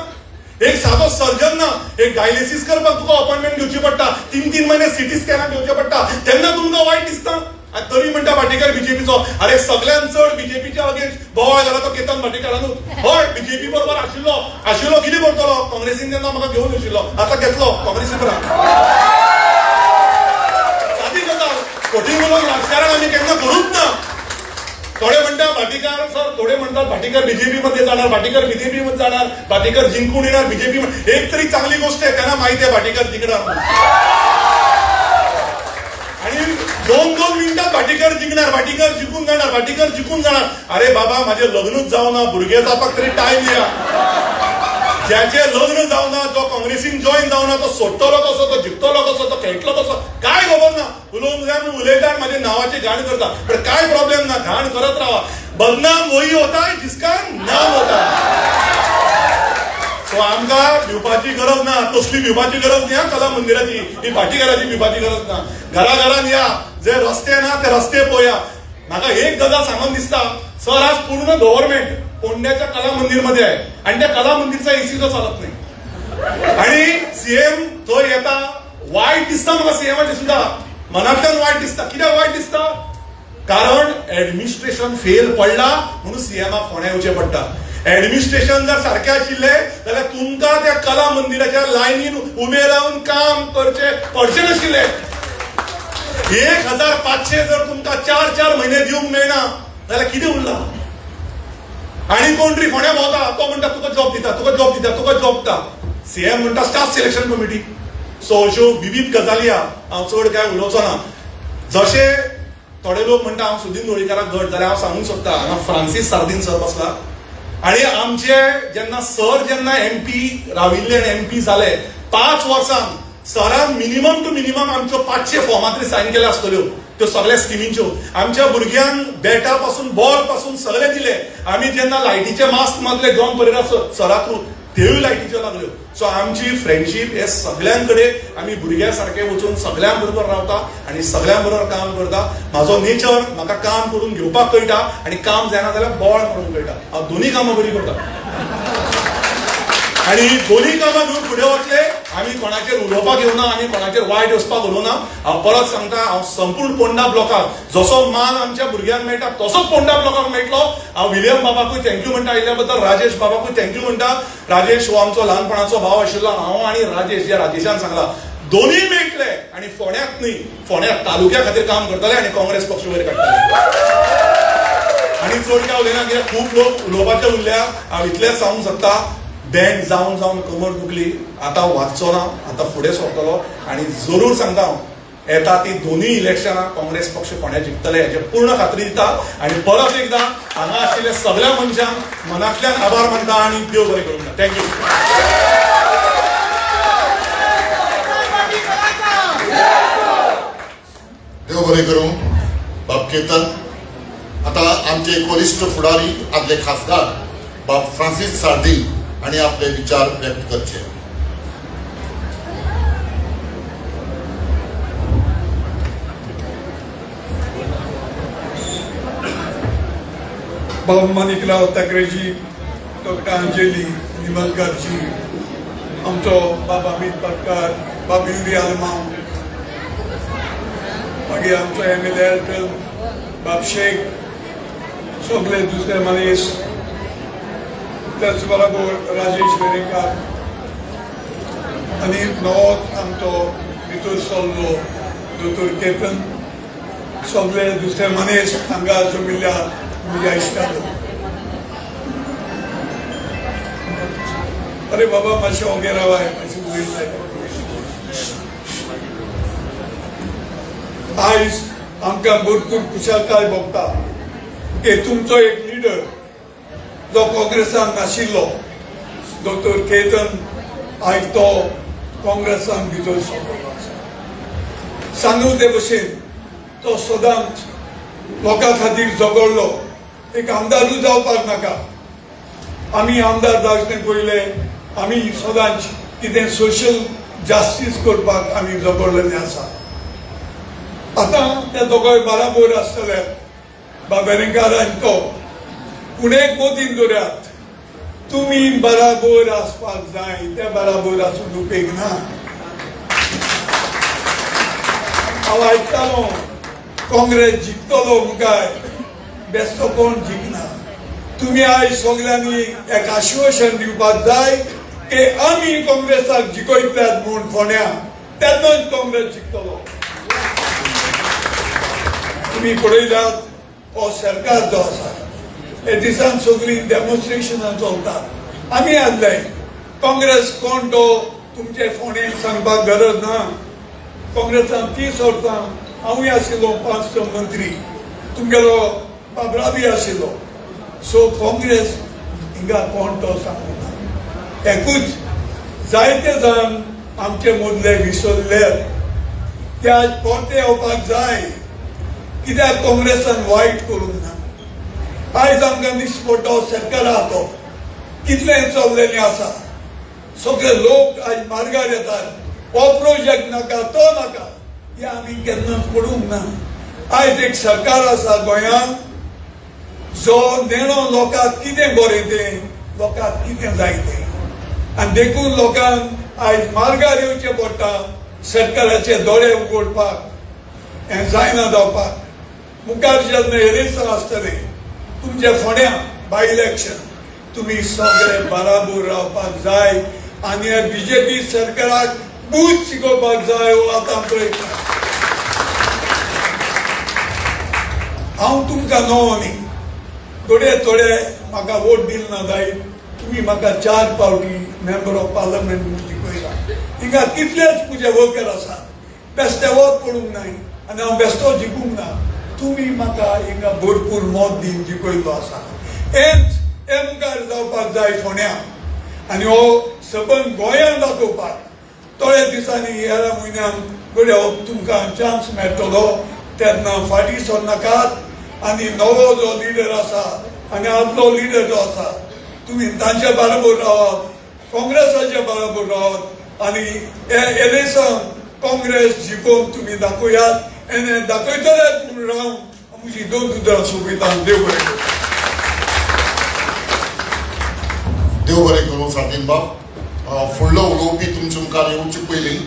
Speaker 6: एक साधो सर्जन ना, एक डायलिसीस करपाक तुका अपॉइंटमेंट घेवची पडटा, 3-3 महिने सिटी स्कॅनाक घेवचे पडटा, तेन्ना तुमकां वायट दिसता. आनी तरी म्हणटा भाटीकर बीजेपीचो. अरे सगळ्यान चड बीजेपीच्या अगेन्स्ट बोवाळ जाला तो केतन भाटीकरानूच. हय बीजेपी बरोबर आशिल्लो कितें करतलो. काँग्रेसीन तेन्ना म्हाका घेवन येशिल्लो, आतां घेतलो काँग्रेसी बरोबर. सादी गजाल, खोटी उलोवन राजकारण आमी केन्ना करूच ना. थोडे म्हणतात भाटीकर सर, थोडे म्हणतात भाटीकर बीजेपी मध्ये जाणार, भाटीकर बीजेपी मध्ये जाणार, भाटीकर जिंकून येणार बीजेपी. एक तरी चांगली गोष्ट आहे, त्यांना माहिती आहे भाटीकर जिंकणार. आणि 2-2 मिनिटात भाटीकर जिंकणार, भाटीकर जिंकून जाणार, भाटीकर जिंकून जाणार. अरे बाबा माझे लग्नच जावना, भुरगे जावपाक तरी टाइम दिया. ज्याचे लग्न जावना, जो काँग्रेसीन जॉईन जावना, तो सोडटलो कसो, तो जिंकतलो कसो, तो खेळटलो कसो, काय खबर ना. उलोवंक जाय म्हणून उलयता, माझे नावाची घाण करता. पण काय प्रॉब्लेम ना, घाण करत राहा. बदनाम वही होता है जिसका नाम होता है. सो आमकां भिवपाची गरज ना, तसली भिवपाची गरज न्ही कला मंदिराची, ही भाटीकाराची भिवपाची गरज ना. घराघरान या, जे रस्ते ना ते रस्ते पळया. म्हाका एक गजाल सांगून दिसता, सर आज पूर्ण गव्हर्नमेंट फोंड्याच्या कला मंदिर मध्ये आहे आणि त्या कला मंदिरचा एसी तो चालत नाही आणि सीएम थंय येता. वायट दिसता म्हाका सीएमाचे सुद्धा, मनांतल्यान वायट दिसता. कित्याक वायट दिसता? कारण ऍडमिनिस्ट्रेशन फेल पडला म्हणून सीएमाक फोंड्या येवचें पडटा. ऍडमिनिस्ट्रेशन जर सारखें आशिल्लें जाल्यार तुमकां त्या कला मंदिराच्या लायनीन उबे रावन काम करचें पडचें नाशिल्लें. 1500 जर तुमकां 4 म्हयने दिवंक मेळना जाल्यार कितें उरलां? आणि कोण तरी फोंड्या भोंवता, तो म्हणटा तुका जॉब दिता, तुका जॉब दिता, तुका जॉब दिता. सीएम म्हणटा स्टाफ सिलेक्शन कमिटी. सो अश्यो विविध गजाली हांव चड काय उलोवचो ना. जशे थोडे लोक म्हणटा हांव सुदीन ढवळीकाराक घट, जाल्यार हांव सांगूंक सोदता हांगा फ्रांसीस सार्दीन सर बसला आणि आमचे जेन्ना MP राविल्ले आनी MP जाले 5 वर्सां सरान मिनिमम टू मिनिमम आमच्यो 500 फॉर्मां तरी सायन केल्या आसतल्यो त्यो सगळ्या स्किमींच्यो. आमच्या भुरग्यांक बॅटा पासून बॉल पासून सगळे दिले. आमी जेन्ना लायटीचे मास्क मारले जॉन परेरा सरा थ्रू, त्योय लायटीच्यो लागल्यो. सो आमची फ्रेंडशीप हे सगळ्यां कडेन आमी भुरग्यां सारखे वचून सगळ्यां बरोबर रावता आणि सगळ्यां बरोबर काम करता. म्हाजो नेचर म्हाका काम करून घेवपाक कळटा आणि काम जायना जाल्यार बोवाळ मारूंक कळटा. हांव दोनी कामां बरी करता आणि दोन्ही कामां घेऊन फुडें वतले. आमी कोणाचेर उलोवपाक येवना, आमी कोणाचेर वायट वचपाक उलोवना. हांव परत सांगता, हांव संपूर्ण पोंडा ब्लॉकाक जसो मान आमच्या भुरग्यांक मेळटा तसोच पोंडा ब्लॉकाक मेळटलो. हांव विलियम बाबाकूय थँक्यू म्हणटा आयिल्ल्या बद्दल, राजेश बाबाकूय थँक्यू म्हणटा. राजेश हो आमचो ल्हानपणाचो भाव आशिल्लो. हांव आणि राजेश, जे राजेशान सांगला, दोन्ही मेळटले आणि फोंड्याक न्ही, फोंड्या तालुक्या खातीर काम करतले आणि काँग्रेस पक्ष वयर काडटले. आणि चड काय उलयना कित्याक खूब लोक उलोवपाचे उरल्या. हांव इतलेंच सांगूंक सोदता, बँड जावन जावन कमर दुखली, आता वाचचो ना, आता फुडें सरतलो. आणि जरूर सांगता हांव, येता ती दोन्ही इलेक्शनां काँग्रेस पक्ष फोंड्या जिखतले हेजे पूर्ण खात्री दिता. आणि परत एकदा हांगा आशिल्ल्या सगळ्या मनशांक मनांतल्यान आभार मानता आणि देव बरें करूं. थँक्यू.
Speaker 1: देव बरें करूं. बाब केतन. आता आमचे वरिष्ठ फुडारी आदले खासदार बाब फ्रांसीस सार्दीन आणि आपले विचार व्यक्त करचे.
Speaker 7: बाब माणिकराव ठाकरेजी, डॉक्टर अंजली निमलकरजी, आमचो बाब अमित पाटकार, बाब युरी आलमाव, मागीर आमचो MLA बाब शेख, सगळे दुसरे मनीस, त्याच बरोबर राजेश वेरेंकार आणि नवोच आमचो भितर सरलो दोतोर केतन, सगळे दुसरे मनीस हांगा जमिल्ल्या म्हज्या इश्टालो. अरे बाबा मातशें ओगे रावाय, मातशें उलयताय. आयज आमकां भरपूर खुशालकाय भोगता की तुमचो एक लिडर जो काँग्रेसान नाशिल्लो, दोतोर केतन, आयज तो काँग्रेसान भितर सरलो आसा. सांगू ते भशेन तो सदांच लोकां खातीर झगडलो. एक आमदारूय जावपाक नाका. आमी आमदार जावचे पयले आमी सदांच कितें सोशल जस्टीस करपाक आमी झगडलेले आसा. आतां ते दोगांय बराबर आसतले, बाबेरेंकार आनी तो. पूण एक मोदीन दोऱ्यात, तुमी बराबर आसपाक जाय, ते बराबर आसून उपेग ना. हांव आयकतालो काँग्रेस जिखतलो काय, बेश्टो कोण जिखना. तुम्ही आयज सगळ्यांनी एक आश्वासन दिवपाक जाय की आमी काँग्रेसाक जिखयतल्यात म्हूण फोंड्या, तेन्नाच काँग्रेस जिखतलो. तुम्ही पळयल्यात हो सरकार जो आसा, हे दिसान सगळीं डेमॉन्स्ट्रेशनां चलतात. आमी आदले काँग्रेस कोण तो तुमचे फोंडे सांगपाक गरज ना. काँग्रेसान 30 वर्सां हांवूय आशिल्लो 5 मंत्री, तुमगेलो बाबराबी आशिल्लो. सो काँग्रेस हिंगा कोण तो सांगना. एकूच जायते जाण आमचे मदले विसरले, ते आज परते येवपाक जाय. कित्याक काँग्रेसान वायट करूंक ना. आयज आमकां दिसपट्टो सरकार आहा तो कितलें चल्लेलें आसा. सगळे लोक आज मार्गार येतात हो प्रोजेक्ट नाका तो नाका हे आमी केन्नाच पडूंक ना आयज एक सरकार आसा गोंयांत जो नेणो लोकांक कितें बरें तें लोकांक कितें जाय तें आनी देखून लोकांक आयज मार्गार येवचें पडटा सरकाराचे दोळे उगडपाक हें जायना जावपाक मुखार जेन्ना इलेक्शन आसतलें तुमच्या फोंड्या बाय इलेक्शन तुम्ही सगळे बराबर रावपाक जाय आनी ह्या बीजेपी सरकाराक बूथ शिकोवपाक जाय हो आतां प्रयत्न हांव तुमकां नवो न्ही थोडे म्हाका वोट दिलना जाय तुम्ही म्हाका 4 फावटी मेंबर ऑफ पार्लमेंट म्हणून जिखयला हिंगा कितलेच तुजे वर्कर आसात बेश्टे वोट पडूंक नाय आनी हांव बेश्टो जिखूंक ना तुम्ही म्हाका हिंगा भरपूर मत दिवन जिखयलो आसा हे मुखार जावपाक जाय फोंड्या आनी हो सबंद गोंयांत दाखोवपाक थोड्या दिसांनी ह्या म्हयन्यांत घडये तुमकां चान्स मेळटलो तेन्ना फाटीं सरनाकात आनी नवो जो लिडर आसा आनी आदलो लिडर जो आसा तुम्ही तांच्या बरोबर रावप काँग्रेसाच्या बरोबर रावप आनी हे इलेक्शन काँग्रेस जिखोवन तुम्ही दाखोवयात आनी दाखयतलेच म्हूण रावन म्हजी 2 उतरां सोंपयता देव बरें करूं.
Speaker 1: देव बरें करूं सातीन बाब फुडलो उलोवपी तुमचे मुखार येवचे पयलीं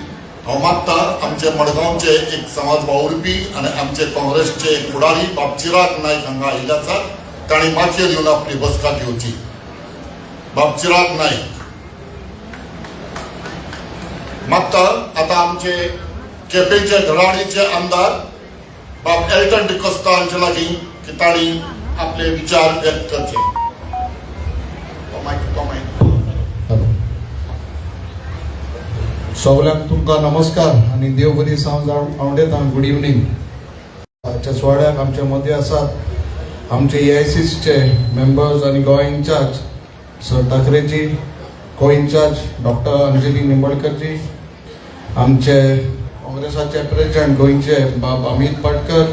Speaker 1: हांव मागता आमचे मडगांवचे एक समाज वावुरपी आनी आमचे काँग्रेसचे एक फुडारी बाब चिराग नायक हांगा आयिल्ले आसात तांणी माचयेर येवन आपली बसका घेवची. बाब चिराग नायक मागता आतां आमचे केपेंचे घराणीचे आमदार बाब एल्टन डिकोस्ता हांचे लागीं की तांणी आपले विचार व्यक्त करचे.
Speaker 8: सगळ्यांक तुमकां नमस्कार आनी देव बरी सांज आवडेता. Good evening. आजच्या सुवाळ्याक आमचे मदीं आसात आमचे AICCचे मेंबर्स आनी गोंय इन्चार्ज सर ठाकरेजी, को इन्चार्ज डॉक्टर अंजली निंबळकरजी, आमचे काँग्रेसाचे प्रेसिडेंट गोंयचे बाब Amit Patkar,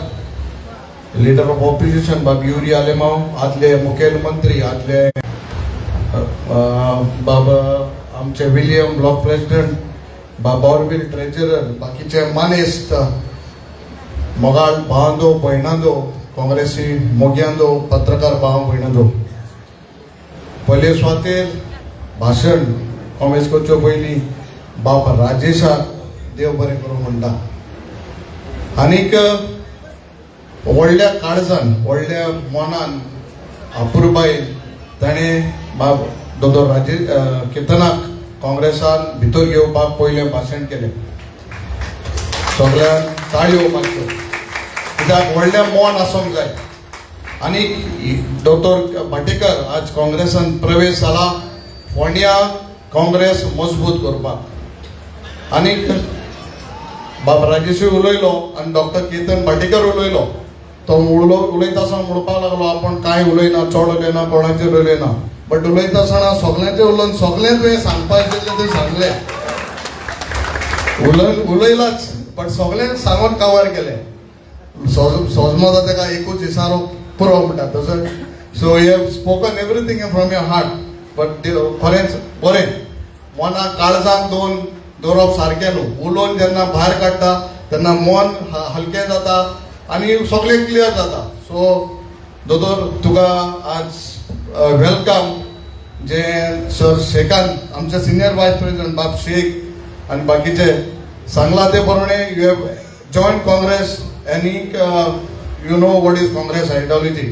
Speaker 8: leader of opposition बाब युरी आलेमाव, आदले मुखेलमंत्री आदले बाब आमचे विलियम ब्लॉक प्रेसिडेंट बाब ऑरविल ट्रेजरर, बाकीचे मानेस्त मोगाळ भावांदो भयणांदो, काँग्रेसी मोग्यांदो, पत्रकार भाव भयणांदो, पयले सुवातेर भाशण काँग्रेस करचे पयलीं बाब राजेशाक देव बरें करूं म्हणटा. आनीक व्हडल्या काळजान व्हडल्या मनान अपुरबायेन ताणें बाब दोतोर केतनाक काँग्रेसान भितर घेवपाक पयलें भाशण केलें. सगळ्यांक ताळयो मारच्यो कित्याक व्हडलें मन आसूंक जाय. आनी दोतोर भाटेकर आज काँग्रेसान प्रवेश जाला फोंड्या काँग्रेस मजबूत करपाक. आनीक बाब राजेशी उलयलो आनी डॉक्टर केतन भाटेकर उलयलो. तो उलयता आसतना म्हणपाक लागलो आपण कांय उलयना, चड उलयना, कोणाचेर उलयना, बट उलयता आसतना सगळ्यांचेर उलोवन सगळें तुवें सांगपाचें तें सांगलें. उलयलाच बट सगळें सांगून कवर केलें. सोजमोता ताका एकूच इशारो पुरो म्हणटा तसो. So you have spoken everything from your heart. But खरेंच बरें मनाक काळजाक दवरप सारकें न्हू. उलोवन जेन्ना भायर काडटा तेन्ना मन हलकें जाता आनी सगळें क्लियर जाता. सो दोतोर तुका आज वेलकम. जे सर शेखान आमचे सिनियर वायस प्रेसिडेंट बाब शेख आनी बाकीचे सांगला ते प्रमाणे यू हॅव जॉयन काँग्रेस आनी you know what is Congress ideology.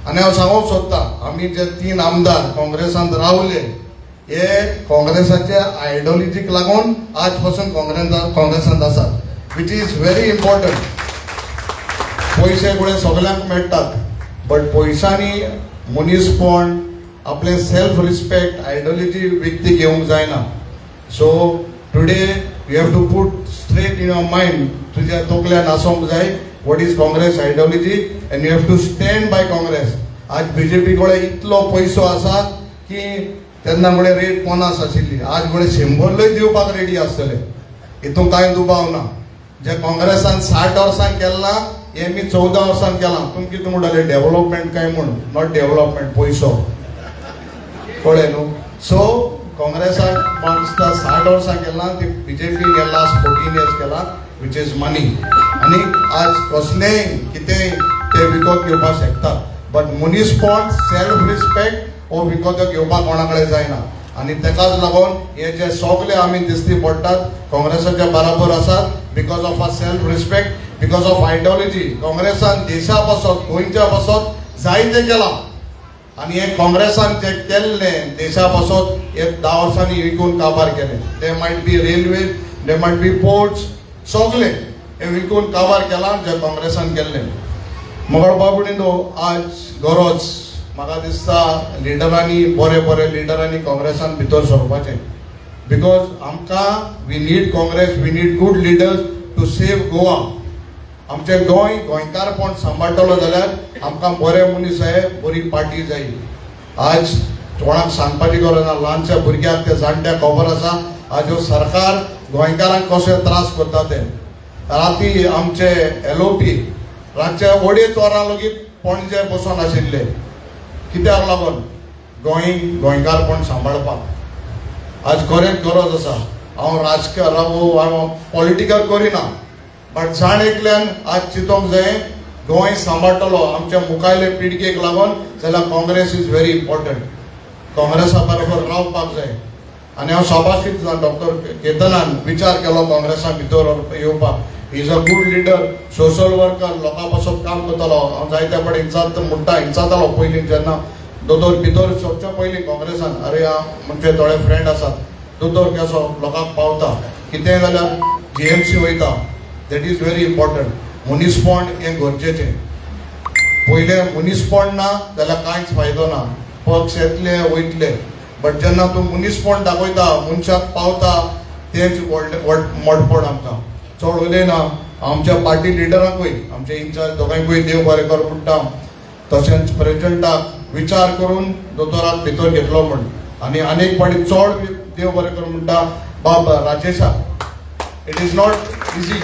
Speaker 8: आनी हांव सांगूंक सोदता आमी जे 3 आमदार काँग्रेसांत रावले हे काँग्रेसाच्या आयडियोलॉजीक लागून आज पासून काँग्रेसांत आसात, वीच इज व्हेरी इम्पॉर्टंट. पयशे गुळे सगळ्यांक मेळटात बट पयशांनी मनीसपण आपले सेल्फ रिस्पेक्ट आयडियोलॉजी विकती घेवंक जायना. So today you have to put straight in your mind, तुज्या तोकल्यान आसूंक जाय what is Congress ideology and you have to stand by Congress. आज बीजेपी कडेन इतलो पयसो आसा की तेन्ना कडेन रेट 50 आशिल्ली, आज कडेन 100 दिवपाक रेडी आसतले. हितून कांय दुबाव ना. जे काँग्रेसान 60 वर्सां केला हे मी 14 वर्सां केलां. तुमी कितें म्हणटाले डेव्हलपमेंट काय म्हूण? नॉट डेव्हलपमेंट, पयसो कळ्ळें न्हू. सो काँग्रेसान मागता 60 वर्सां केला ती बीजेपी लास्ट 14 years केला विच इज मनी आणि आज कसलेय कितेंय ते विकत घेवपाक शकतात बट मुनिसिपॉल सेल्फ रिस्पेक्ट हो विकत घेवपाक कोणा कडेन जायना आणि तेकाच लागून हे जे सगळे आमी दिसती पडटात काँग्रेसाच्या बराबर आसात because of a self respect because of ideology काँग्रेसान देशा पासत गोंयच्या पासत जायते केला आणि हे काँग्रेसान जे केल्ले देशा पासत हे 10 वर्सांनी विकून काबार केले ते मायट बी रेल्वे दे मायट बी पोर्ट्स सगळे हे विकून काबार केला जे काँग्रेसान केल्ले मगर बाबडीनो आज गरज म्हाका दिसता लिडरांनी बरे लिडरांनी काँग्रेसान भितर सरपाचें बिकॉज आमकां we need Congress we need good leaders to save Goa आमचे गोंयकारपण सांबाळटलो जाल्यार आमकां बरे मनीस जाय बरी पार्टी जाय आज कोणाक सांगपाची गरज ना ल्हानशा भुरग्याक ते जाणट्याक खबर आसा आज ह्यो सरकार गोंयकारांक कशे त्रास करता ते राती आमचे LOP रातचे 2:30 वरां लेगीत पणजे बसून आशिल्ले कित्याक लागून गोंयकारपण सांबाळपाक आज खरेंच गरज आसा हांव हांव पॉलिटिकल करिना बट जाण एकल्यान आज चिंतोंक जाय गोंय सांबाळटलो आमच्या मुखायले पिळगेक लागून जाल्यार काँग्रेस इज व्हेरी इम्पॉर्टंट काँग्रेसा बरोबर रावपाक जाय आनी हांव शाबाशीक डॉक्टर केतनान विचार केलो काँग्रेसा भितर येवपाक is a good leader social worker लोकां पासत काम करतलो हांव जायत्या कडेन हिंचातालो पयलीं जेन्ना दोतोर भितर सरच्या पयलीं काँग्रेसान अरे म्हणजे थोडे फ्रेंड आसात दोतोर कसो लोकांक पावता कितेंय जाल्यार GMC वयता दॅट इज व्हेरी इम्पॉर्टंट मुनिसिपॉल हें गरजेचें पयले मुनिसिपॉल ना जाल्यार कांयच फायदो ना पक्ष येतले वयतले बट जेन्ना तूं मुनिसिपॉल दाखयता मनशाक पावता तेंच मोडपण आमकां चड उलयना आमच्या पार्टी लिडरांकूय आमच्या इंचार्ज दोगांयकूय देव बरें कर म्हणटा तशेंच प्रेसिडेंटाक विचार करून दोतोराक भितर घेतलो म्हण आनी आनीक पाटी चड देव बरें कर म्हणटा बाब राजेशाक इट इज नॉट इजी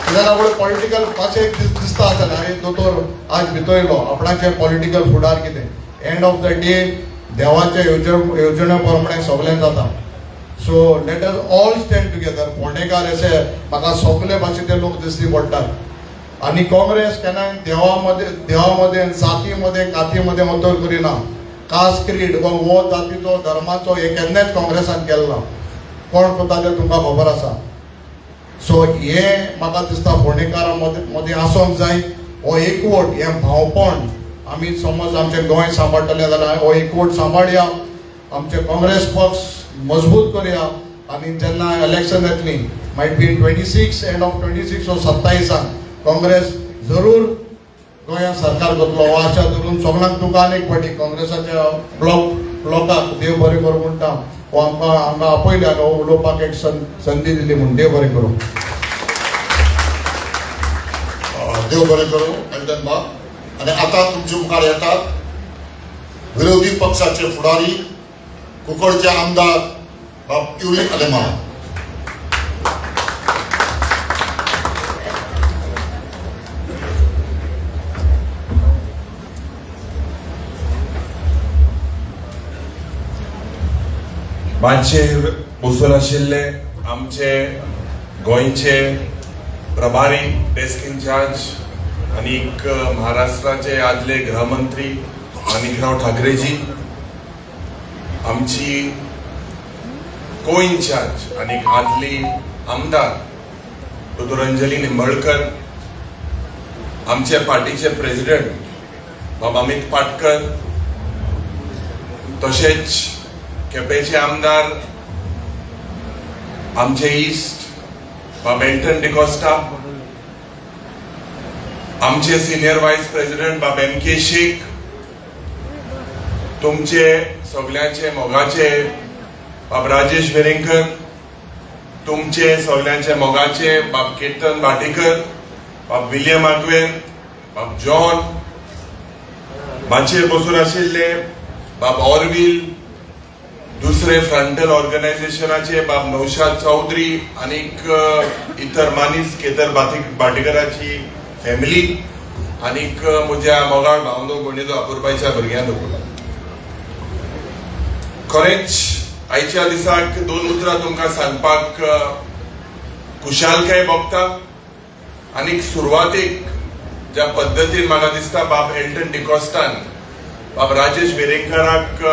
Speaker 8: कित्याक आपणें पॉलिटिकल मातशें दिसता आसतलें हांवें दोतोर आज भितर येयलो आपणाचें पॉलिटिकल फुडार कितें एंड ऑफ द डे देवाचे येवजणे प्रमाणे सगळें जाता so let us all stand together फोंडेकार अशे म्हाका सगळे भाशेचे लोक दिसती पडटात आनी काँग्रेस केन्नाय देवामध्ये जातीमध्ये कातीमध्ये मदर करिना कास्ट क्रीड वा हो जातीचो धर्माचो हे केन्नाच काँग्रेसान केल्लो कोण करता तें तुमकां खबर आसा सो हे म्हाका दिसता फोंडेकारां मदीं आसोंक जाय हो एकवट हें भावपण आमी समज आमचें गोंय सांबाळटले जाल्यार हो एकवट सांबाळया आमचे काँग्रेस पक्ष मजबूत करया आनी जेन्ना इलेक्शन येतली मायट बी 26 एंड ऑफ 26 वा 27 काँग्रेस जरूर गोंयांत सरकार करतलो हो आशा धरून सगळ्यांक तुका आनीक फावटी काँग्रेसाच्या ब्लॉकाक देव बरें करूं म्हणटा हो आमकां हांगा आपयले आनी हो उलोवपाक एक संदी दिली म्हूण देव बरें करूं
Speaker 1: देव बरें करूं एल्डन बा आनी आतां तुमचे मुखार येतात विरोधी पक्षाचे फुडारी कुंकळचे आमदार बाब युरी आलेमाळ
Speaker 9: माचेर बसून आशिल्ले आमचे गोंयचे प्रभारी डेस्क इंचार्ज आनीक महाराष्ट्राचे आदले गृहमंत्री माणिकराव ठाकरेजी आमची को इंचार्ज आनीक आदली आमदार दोतोर अंजली निंबाळकर आमचे पार्टीचे प्रेसिडेंट बाब अमित पाटकर तशेंच केपेचे आमदार आमचे ईस्ट बाब एल्टन डिकोस्टा आमचे सिनियर वायस प्रेसिडेंट बाब MK शेख तुमचे सगळ्यांचे मोगाचे बाब राजेश वेरेंकर तुमचे सगळ्यांचे मोगाचे बाब केतन भाटीकर बाब विलियम आग्वेन बाब जॉन माचेर बसून आशिल्ले बाब ऑरविल दुसरे फ्रंटल ऑर्गनायझेशनाचे बाब नौशाद चौधरी आनीक इतर मानीस केतर भाटीकराची फॅमिली आनीक म्हज्या मोगाळ भावनो भणेचो अपुरबायच्या भुरग्यांक खरेंच आयच्या दिसाक 2 उतरां तुमकां सांगपाक खुशालकाय भोगता. आनी सुरवातेक ज्या पद्दतीन म्हाका दिसता बाब एल्टन डिकॉस्टान बाब राजेश वेरेंकराक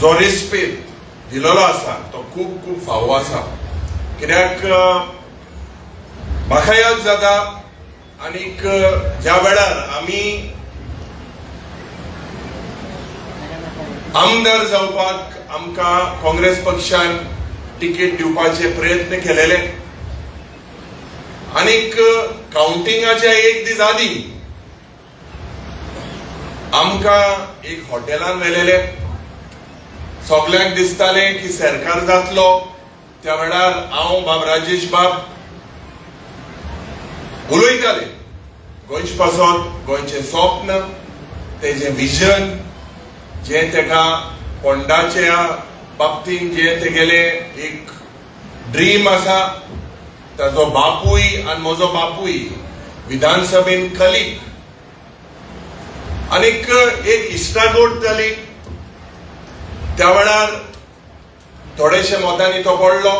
Speaker 9: जो रेस्पेद दिलेलो आसा तो खूब खूब फावो आसा. कित्याक म्हाका याद जाता आनीक ज्या वेळार आमी आमदार जावपाक आमकां काँग्रेस पक्षान तिकेट दिवपाचे प्रयत्न केलेले आनीक काउंटिंगाच्या एक दीस आदी आमकां एक हॉटेलान व्हेलेले. सगळ्यांक दिसताले की सरकार जातलो. त्या वेळार हांव बाब राजेश बाब उलयताले गोंयचे पासत गोंयचें स्वप्न, तेजें विजन, जें तेका पोंडाच्या बाबतीन जें तेगेलें एक ड्रीम आसा. ताजो बापूय आनी म्हजो बापूय विधानसभेन कलीग. आनीक एक इश्टागोट जाली. त्या वेळार थोडेशे मतांनी तो पडलो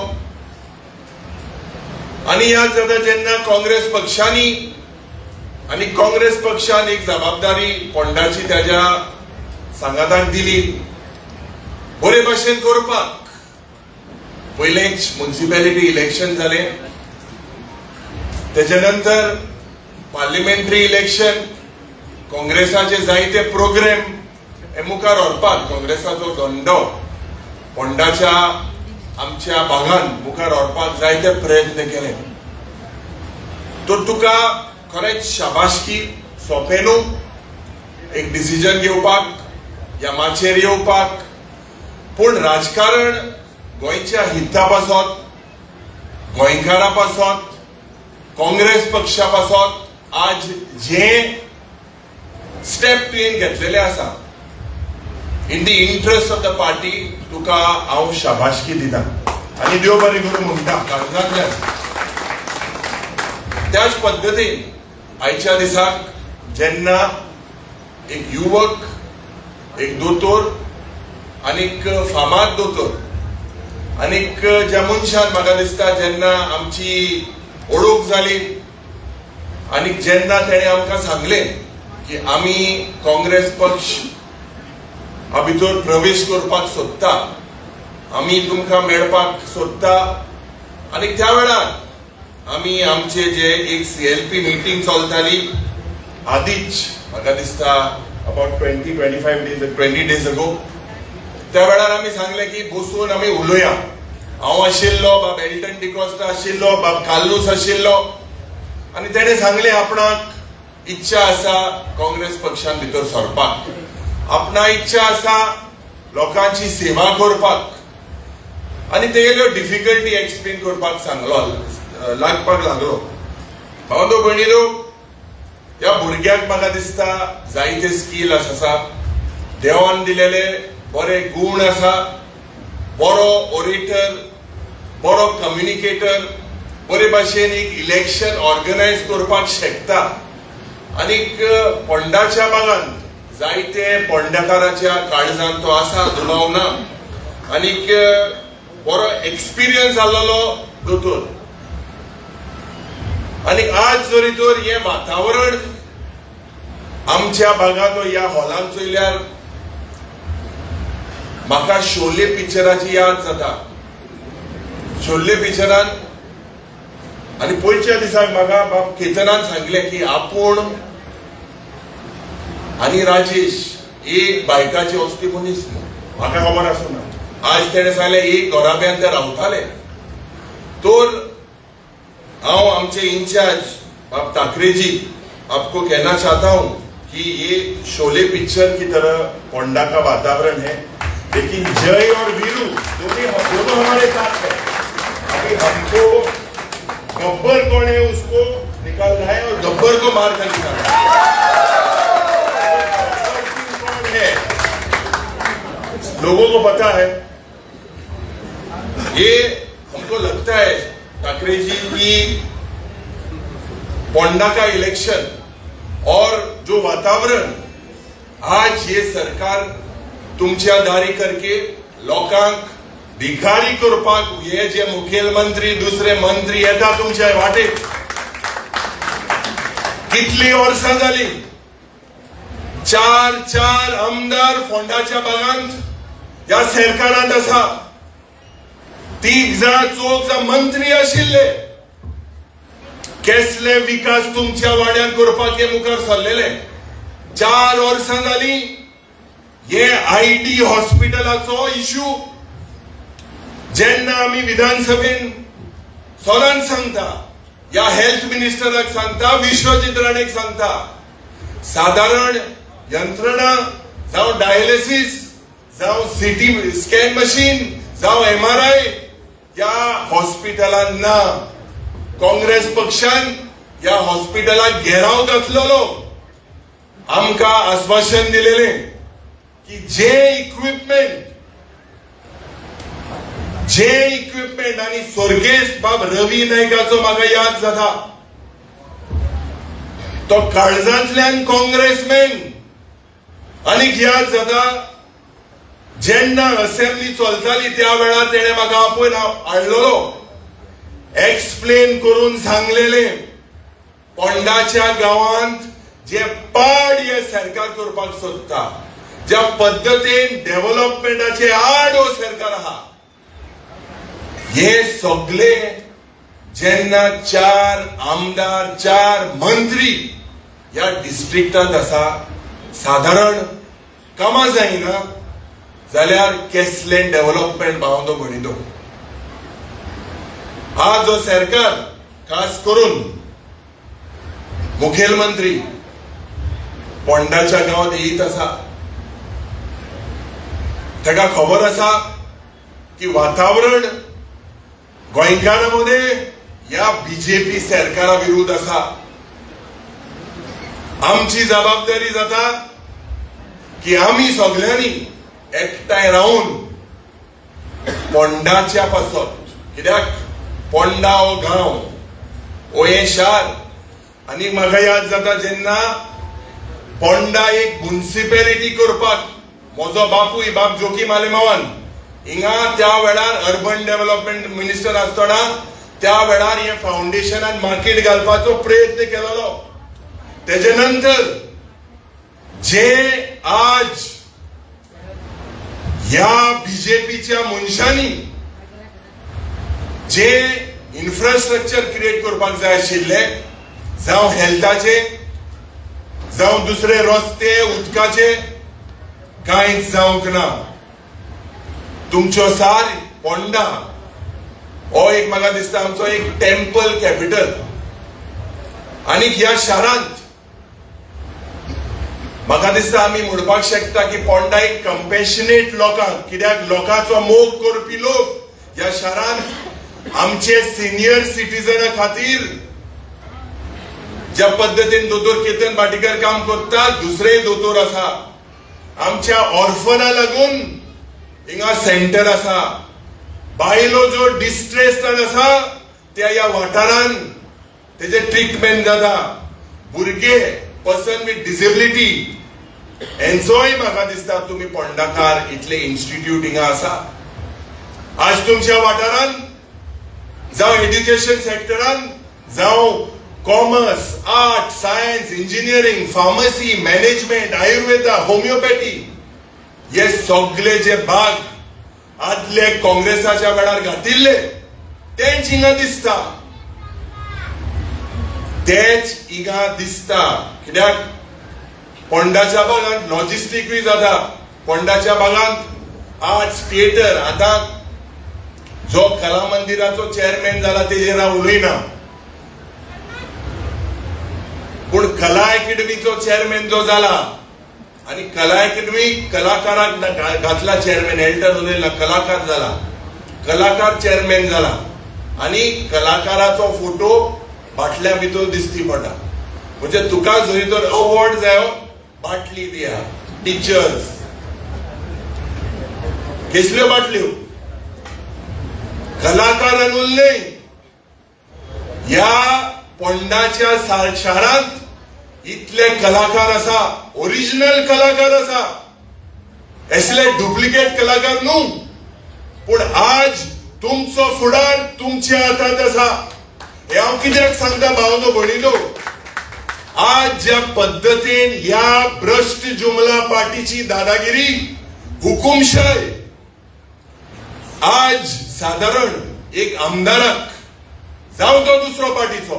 Speaker 9: आनी याद जाता जेन्ना काँग्रेस पक्षांनी आनी काँग्रेस पक्षान एक जबाबदारी पोंडाची ताज्या सांगाताक दिली बरे भाशेन करपाक. पयलेंच म्युनिसिपॅलिटी इलेक्शन जालें, तेजे नंतर पार्लिमेंटरी इलेक्शन, काँग्रेसाचे जायते प्रोग्राम हे मुखार व्हरपाक काँग्रेसाचो झेंडो पोंडाच्या आमच्या भागान मुखार व्हरपाक जायते प्रयत्न केले. तर तुका खरेंच शाबासकी, सोंपें न्हू एक डिसिजन घेवपाक, ह्या माचयेर येवपाक. पूण राजकारण गोंयच्या हिता पासत, गोंयकारां पासत, काँग्रेस पक्षा पासत आज जे स्टेप तुवें घेतलेले आसा in the interest of the party, तुका हांव शाबासकी दिता आनी देव बरें करूं म्हणटा काळजांतल्यान. त्याच पद्दतीन आयच्या दिसाक जेन्ना एक युवक, एक दोतोर आनीक फामाद दोतोर आनीक ज्या मनशान म्हाका दिसता जेन्ना आमची ओळख जाली आनीक जेन्ना तेणें आमकां सांगलें की आमी काँग्रेस पक्ष भितर प्रवेश करपाक सोदता, आमी तुमकां मेळपाक सोदता. आनी त्या वेळार आमी आमचे जे एक CLP मिटींग चलताली आदींच म्हाका दिसता अबाउट 20 days ago, त्या वेळार आमी सांगलें की बसून आमी उलोवया. हांव आशिल्लो, बाब एल्टन डिकॉस्टा आशिल्लो, बाब कार्लोस आशिल्लो आनी तेणें सांगलें आपणाक इच्छा आसा काँग्रेस पक्षान भितर सरपाक, आपणा इच्छा आसा लोकांची सेवा करपाक आनी तेगेल्यो डिफिकल्टी एक्सप्लेन करपाक लागपाक लागलो. भावंडो भयणीनो, ह्या भुरग्याक म्हाका दिसता जायते स्कील आसा, देवान दिलेले बरे गुण आसा, बरो ओरेटर, बरो कम्युनिकेटर, बरे भाशेन एक इलेक्शन ऑर्गनायज करपाक शकता. आनीक पोंडाच्या भागांत जायते पोंडेकाराच्या काळजांत तो आसा, दुबाव ना. आनीक बरो एक्सपिरियन्स जाल्लो दोतोर. आनीक आज जरी तर हें वातावरण आमच्या भागांत ह्या हॉलांत चयल्यार म्हाका शोले पिक्चराची याद जाता. शोले पिक्चरान आनी पयच्या दिसाक म्हाका बाब केतनान सांगलें की आपूण आनी राजेश एक बायकाचे वस्ती मनीस म्हाका खबर आसना. आज तेणें सांगलें एक घोराब्यान ते रावताले. तर हांव आमचे इंचार्ज बाब ठाकरे जी आपको कहना चाहता हूं कि ये शोले पिक्चर की तरह पोंडा का वातावरण है, लेकिन जय और वीरू दोनों हमारे साथ है. अभी हमको गब्बर कौन है उसको निकालना है और गब्बर को मार कर निकालना है. लोगों को पता है. ये हमको लगता है ठाकरे जी की पोंडा का इलेक्शन और जो वातावरण आज ये सरकार तुमच्या दारी करके लोकांक भिकारी करपाक हे जे मुखेलमंत्री दुसरे मंत्री येता तुमच्या वाटेक कितली वर्सां जाली चार आमदार फोंडाच्या भागांत ह्या सरकारांत आसा 3 4 मंत्री आशिल्ले कसले विकास तुमच्या वाड्यात करपाक हे मुखार सरलेले 4 वर्सां जाली हे आयडी हॉस्पिटलाचो इश्यू जेन्ना आमी विधानसभेन सोलान सांगता या हेल्थ मिनिस्टराक सांगता विश्वजीत राणेक सांगता साधारण यंत्रणा जावं डायलिसीस जावं सीटी स्कॅन मशीन जावं MRI या हॉस्पिटलान ना काँग्रेस पक्षान या हॉस्पिटलाक घेराव घातलेलो आमकां आश्वासन दिलेले की जे इक्विपमेंट आणि स्वर्गेश बाब रवी नायकाचो म्हाका याद जाता तो काळजांतल्यान काँग्रेसमॅन आनीक याद जाता जेन्ना असेंब्ली चलताली त्या वेळार तेणे म्हाका आपोवन हाडलेलो एक्सप्लेन करून सांगलेले पोंडाच्या गांवांत जे पाड हे सरकार करपाक सोदता ज्या पद्धतीन डेव्हलपमेंटाचे आड हो सरकार आहा हे सगळे जेन्ना 4 आमदार 4 मंत्री या डिस्ट्रिक्टांत आसा साधारण कामां जायना जाल्यार कसले डेव्हलपमेंट पावंदो म्हणितो हा जो सरकार खास करून मुखेलमंत्री पोंडाच्या गांवांत येत आसा ताका खबर आसा की वातावरण गोंयकारांमध्ये या बीजेपी सरकारा विरुद्ध आसा आमची जबाबदारी जाता की आमी सगळ्यांनी एकठांय रावन पोंडाच्या पासत कित्याक पोंडा हो गांव हो हे शार आनी म्हाका याद जाता जेन्ना पोंडा एक म्युनिसिपॅलिटी करपाक म्हजो बापूय बाप जोकी मालेमावान हिंगा त्या वेळार अर्बन डेव्हलपमेंट मिनिस्टर आसतना त्या वेळार हे फाउंडेशनान मार्केट घालपाचो प्रयत्न केलेलो तेजे नंतर जे आज ह्या बीजेपीच्या मनशांनी जे इन्फ्रास्ट्रक्चर क्रिएट करपाक जाय आशिल्ले जावं हेल्थाचे जावं दुसरे रस्ते उदकाचे कांयच जावंक ना तुमचो सार पोंडा हो एक म्हाका दिसता आमचो एक टेम्पल कॅपिटल आनी ह्या शारांत म्हाका दिसता आमी म्हणपाक शकता की पोंडा एक कंपॅशनेट लोकांक कित्याक लोकांचो मोग करपी लोक ह्या शारांत आमचे सिनियर सिटीजना खातीर ज्या पद्धतीन दोतोर केतन भाटीकर काम करता दुसरे दोतोर आसा आमच्या ऑर्फना लागून हिंगा सेंटर आसा बायलो जो डिस्ट्रेस्ड आसा त्या ह्या वाठारांत तेजे ट्रीटमेंट जाता भुरगे पर्सन विथ डिसेबिलिटी हेंचोय म्हाका दिसता तुमी पोंडाकार इतले इन्स्टिट्यूट हिंगा आसा आज तुमच्या वाठारांत जावं एड्युकेशन सेक्टरान जावं commerce art science engineering pharmacy management Ayurveda homeopathy हे सगळे जे भाग आदले काँग्रेसाच्या वेळार घातिल्ले तेंच हिंगा दिसता कित्याक पोंडाच्या भागांत लॉजिस्टिकूय जाता पोंडाच्या भागांत आर्ट्स थिएटर आतां जो कला मंदिराचो चेअरमॅन जाला तेजेर हांव उलयना पूण कला अकॅडमीचो चेअरमॅन जो जाला आणि कला अकॅडमी कलाकाराक घातला चेअरमॅन एल्टन उलयला कलाकार जाला कलाकार चेअरमॅन जाला आणि कलाकाराचो फोटो बाटल्या भितर दिसती पडटा म्हणजे तुका जरी तर अवॉर्ड जायो बाटली दिया टीचर्स कसल्यो बाटल्यो कलाकार उरले ह्या पोंडाच्या शारांत इतले कलाकार आसा ओरिजिनल कलाकार आसा असले डुप्लिकेट कलाकार न्हू, पण आज तुमचो फुडार तुमच्या हातांत आसा. हे हांव कित्याक सांगता भावनो भयणीनो, आज ज्या पद्धतीन ह्या भ्रष्ट जुमला पार्टीची दादागिरी, हुकुमशाही, आज साधारण एक आमदाराक जावं तो दुसरो पार्टीचो,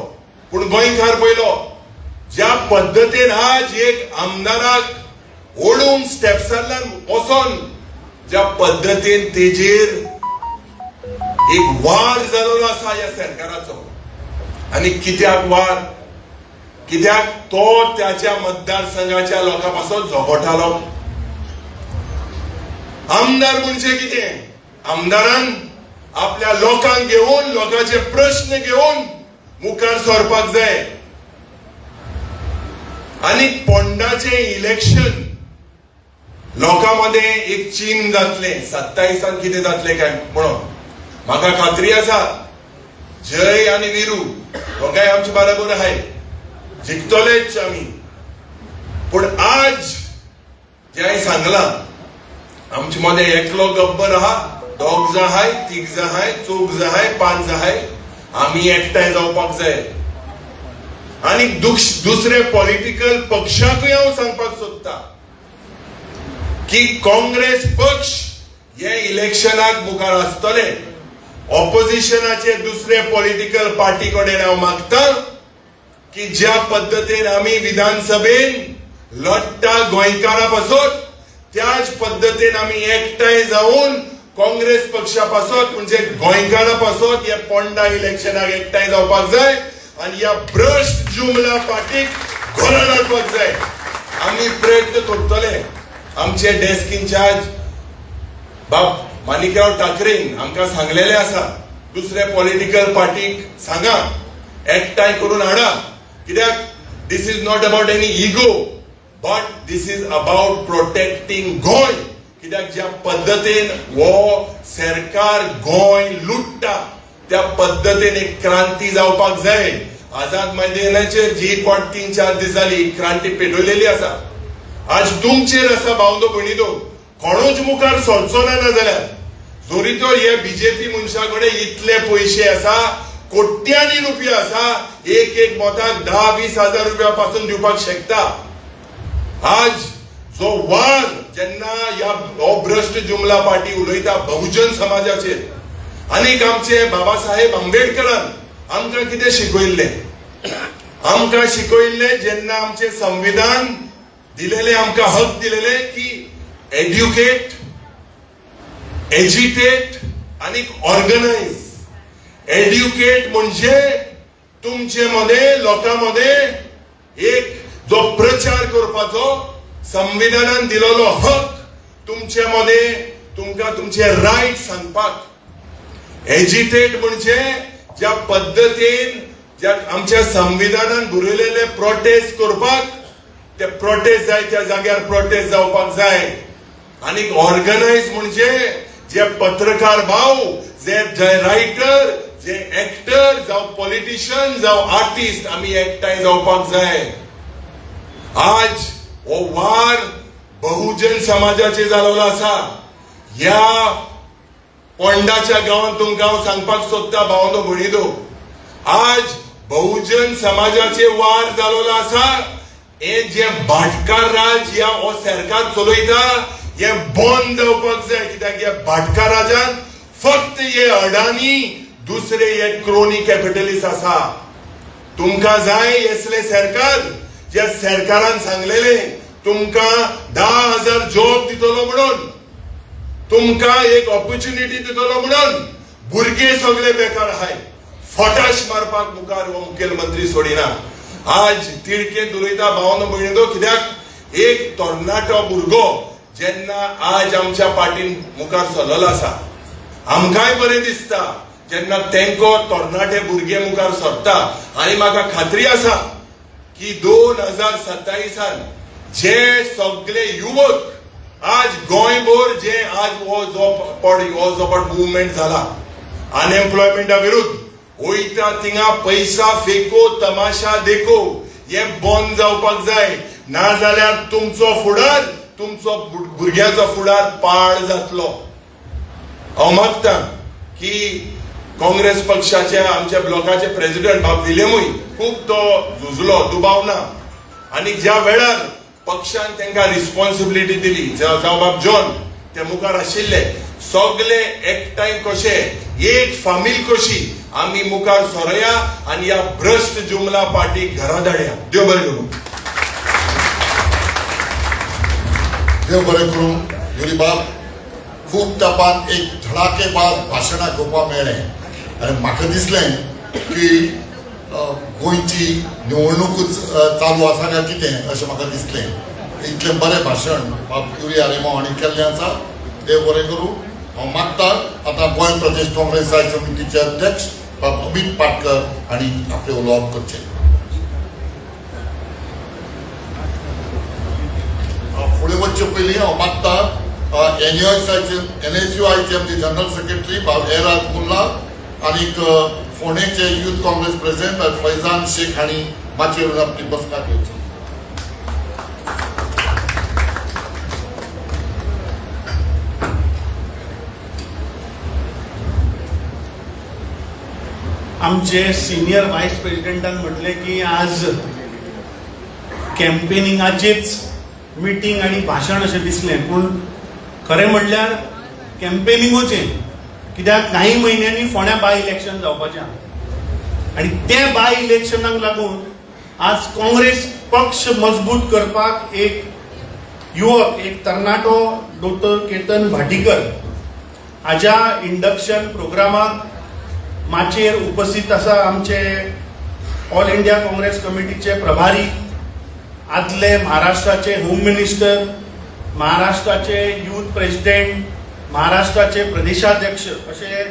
Speaker 9: पूण गोंयकार पयलो ज्या पद्धतीन आज एक आमदाराक ओडून स्टेप्सांतल्यान वचोन ज्या पद्धतीन तेजेर एक वार जाल्लो आसा ह्या सरकाराचो. आनी कित्याक वार? कित्याक तो त्याच्या मतदारसंघाच्या लोकां पासून झगडटालो. आमदार म्हणजे कितें? आमदारान आपल्या लोकांक घेवन, लोकांचे प्रश्न घेवन मुखार सरपाक जाय. आनी पोंडाचे इलेक्शन लोकांमध्ये एक चीन जातले 27 कितें जातले काय म्हणून म्हाका खात्री आसा. जय आनी विरू दोगांय आमचे बरोबर आहाय, जिखतलेच आमी. पूण आज जे हांवें सांगलां, आमचे मध्ये एकलो गब्बर आहा, दोग जां आहाय, तीग जां आहाय, चौग जां आहाय, 5 जां आहाय. आमी एकठांय जावपाक जाय. आनी दुसरे पॉलिटिकल पक्षाकूय हांव सांगपाक सोदता की काँग्रेस पक्ष हे इलेक्शनाक मुखार आसतले. ऑपोजिशनाचे दुसरे पॉलिटिकल पार्टी कडेन हांव मागतां की ज्या पद्धतीन आमी विधानसभेन लढटा गोंयकारां पासून, त्याच पद्धतीन आमी एकठांय जावन काँग्रेस पक्षा पासून म्हणजे गोंयकारां पासून हे पोंडा इलेक्शनाक एकठांय जावपाक जाय. आनी ह्या भ्रष्ट जुमला पार्टीक घरान हाडपाक जाय. आमी प्रयत्न करतले. आमचे डेस्क इन्चार्ज बाब माणिकराव ठाकरेन आमकां सांगलेले आसा, दुसरे पॉलिटिकल पार्टीक सांगा, एकठांय करून हाडा. कित्याक this is not about any ego, but this is about protecting Goem. कित्याक ज्या पद्धतीन हो सरकार गोंय लुटता, त्या पद्धतीन एक क्रांती जावपाक जाय. आझाद मैदानाचेर जी 3-4 दीस जाली क्रांती पेटयलेली आसा. आज तुमचेर आसा भावनो भयणीनो, कोणूच मुखार सरचो ना जाल्यार जोरी तो हे बीजेपी मनशा कडेन इतले पयशे आसा, कोट्यांनी रुपया आसा, एक मताक 10-20 हजार रुपया पासून दिवपाक शकता. आज जो वार जेन्ना ह्या भ्रष्ट जुमला पार्टी उलयता बहुजन समाजाचेर, आनीक आमचे बाबासाहेब आंबेडकरान आमकां कितें शिकयल्लें? आमकां शिकयल्लें जेन्ना आमचे संविधान दिलेले, आमकां हक दिलेले की एड्युकेट, एजिटेट आणि ऑर्गनाइज. एड्युकेट म्हणजे तुमचे मध्ये लोकांमध्ये एक जो प्रचार करपाचो संविधानान दिलेलो हक, तुमचे मध्ये तुमकां तुमचे राईट सांगपाक. एजिटेट म्हणजे ज्या पद्धतीन ज्या आमच्या संविधानान बरयलेले प्रोटेस्ट करपाक, ते प्रोटेस्ट जाय त्या जाग्यार प्रोटेस्ट जावपाक जाय. आणि ऑर्गनाइज म्हणजे जे पत्रकार भाव, जे रायटर, जे एक्टर, जावं पॉलिटिशियन, जावं आर्टिस्ट, आम्ही एकठांय जावपाक जाय. आज हो वार बहुजन समाजाचे जाल्लो आसा. ह्या पोंडाच्या गांवांत तुमकां हांव सांगपाक सोदता भावनो भयणीनो, आज बहुजन समाजाचे वार जाल्लो आसा. हे जे भाटकार राज ह्या हो सरकार चलयता, हे बंद जावपाक जाय. कित्याक हे भाटकार राजान फक्त हे अडानी, दुसरे हे क्रोनी कॅपिटलिस्ट आसा. तुमकां जाय असले सरकार, ज्या सरकारान सांगलेले तुमकां 10,000 जॉब दितलो म्हणून, तुमकां एक ऑपॉर्च्युनिटी दितलो म्हणून. भुरगे सगळे बेकार आहाय. फटाश मारपाक मुखार हो मुखेलमंत्री सोडिना. आज तिडकेत उलयता भावनो भयणीनो, कित्याक एक तरणाटो भुरगो जेन्ना आज आमच्या पार्टीन मुखार सरलेलो आसा, आमकांय बरें दिसता जेन्ना तेंको तरणाटे भुरगे मुखार सरता. आनी म्हाका खात्री आसा की 2027 जे सगळे युवक आज गोंयभर जे आज हो जो मुवमेंट जाला अनएम्प्लॉयमेंटा विरुद्ध वयता, थिंगा पैसा फेको तमाशा देखो हे बंद जावपाक जाय. नाजाल्यार तुमचो फुडार तुमचो भुरग्याचो फुडार पाड जातलो. हांव मागतां की काँग्रेस पक्षाचे आमच्या ब्लॉकाचे प्रेसिडेंट बाब विलेमूय खूब तो झुजलो, दुबावना, आनी ज्या वेळार पक्षान तांकां रिस्पॉन्सिबिलिटी दिली, जावं बाब जॉन ते मुखार आशिल्ले, सगळे एकठांय कशे एक फामील कशी आमी मुखार सरोया आनी ह्या भ्रश्ट जुमला पार्टीक घरा धाडया. देव बरें करूं.
Speaker 1: देव बरें करूं. युरी बाब, खूब तेंपान एक धडाकेबाज भाशणां घेवपाक मेळ्ळें आनी म्हाका दिसलें की गोंयची निवडणूकूच चालू आसा काय कितें अशें म्हाका दिसलें. इतलें बरें भाशण बाब युरी आलेमांव हांणी केल्लें आसा. देव बरें करूं. हांव मागतां आतां गोंय प्रदेश काँग्रेस समितीचे अध्यक्ष बाब अमित पाटकर हांणी आपलें उलोवप करचें. फुडें वचचे पयलीं हांव मागतां NSUIचे आमचे जनरल सेक्रेटरी बाब एराज मुल्ला आनीक फोंडेचे यूथ काँग्रेस प्रेसिडेंट बाब फैजान शेख हांणी माचयेर आपली बसका घेवची.
Speaker 10: आमचे सिनियर व्हायस प्रेसिडेंटान म्हटले की आज कॅम्पेनिंगाचीच मिटींग आणि भाशण अशें दिसलें, पूण खरें म्हणल्यार कॅम्पेनिंगूचें, कित्याक काही म्हयन्यांनी फोंड्या बाय इलेक्शन जावपाचें आहा आनी ते बाय इलेक्शनाक लागून आज काँग्रेस पक्ष मजबूत करपाक एक युवक, एक तरणाटो डॉक्टर केतन भाटीकर हाज्या इंडक्शन प्रोग्रामाक माचयेर उपस्थित आसा आमचे ऑल इंडिया काँग्रेस कमिटीचे प्रभारी, आदले महाराष्ट्राचे होम मिनिस्टर, महाराष्ट्राचे यूथ प्रेसिडेंट, महाराष्ट्राचे प्रदेशाध्यक्ष असे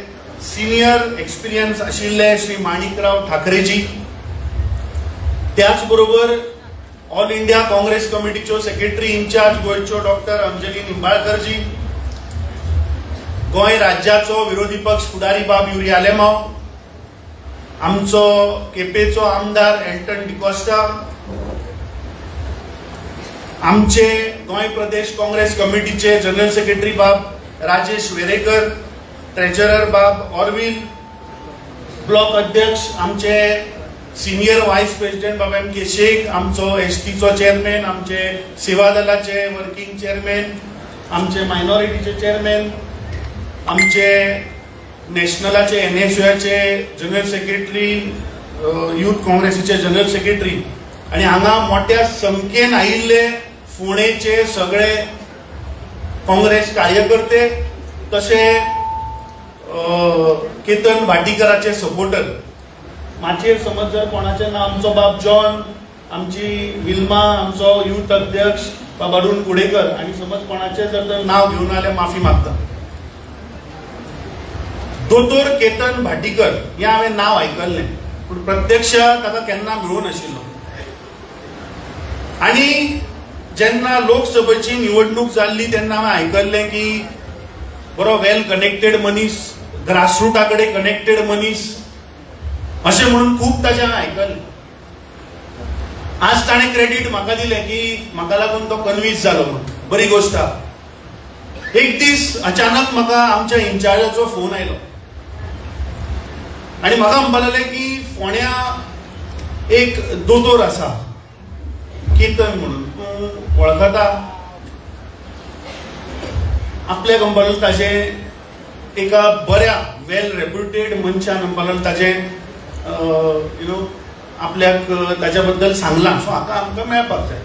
Speaker 10: सिनियर एक्सपिरियन्स आशिल्ले श्री माणिकराव ठाकरेजी, त्याच बरोबर all India Congress कमिटीच्यो secretary in-charge गोंयच्यो डॉक्टर अंजली निंबाळकरजी, गोंय राज्याचो विरोधी पक्ष फुडारी बाब युरी आलेमांव, आमचो केपेचो आमदार एल्टन डिकोस्टा, आमचे गोंय प्रदेश काँग्रेस कमिटीचे जनरल सेक्रेटरी बाब राजेश वेरेकर, ट्रेजरर बाब ऑरविल, ब्लॉक अध्यक्ष आमचे सिनियर व्हायस प्रेसिडेंट बाब एम के शेख, आमचो एसटीचो चेअरमॅन, आमचे सेवा दलाचे वर्किंग चेअरमॅन, आमचे मायनॉरिटीचे चेअरमॅन, आमचे नॅशनलाचे NSUचे जनरल सेक्रेटरी, यूथ काँग्रेसीचे जनरल सेक्रेटरी आणि हांगा मोठ्या संख्येन आयिल्ले फोंडेचे सगळे काँग्रेस कार्यकर्ते, तसे केतन भाटीकराचे सपोर्टर. माचयेर समज जर कोणाचें नांव आमचो बाब जॉन, आमची विल्मा, आमचो यूथ अध्यक्ष बाब अरुण कुडेकर आणि समज कोणाचे जर नाव घेऊन आले माफी मागता. दोतोर केतन भाटीकर हे हांवें नाव आयकल्लें, पूण प्रत्यक्ष ताका केन्ना मेळूं नाशिल्लो. आनी जेन्ना लोकसभेची निवडणूक जाल्ली तेन्ना हांवें आयकल्लें की बरो वेल कनेक्टेड मनीस, ग्रासरूटा कडेन कनेक्टेड मनीस अशें म्हणून खूब ताचें हांवें आयकल्लें. आज ताणें क्रेडीट म्हाका दिलें की म्हाका लागून तो कन्विन्स जालो म्हणून, बरी गोश्ट आहा. एक दीस अचानक म्हाका आमच्या इन्चार्जाचो फोन आयलो आनी म्हाका म्हणपा लागलें की फोंड्या एक दोतोर आसा केतन म्हणून, तूं वळखता? आपल्या कंपनीन ताचें एका बऱ्या वेल रेप्युटेड मनशान म्हणपा लागलें ताचें आपल्याक ताच्या बद्दल सांगलां, सो हाका आमकां मेळपाक जाय.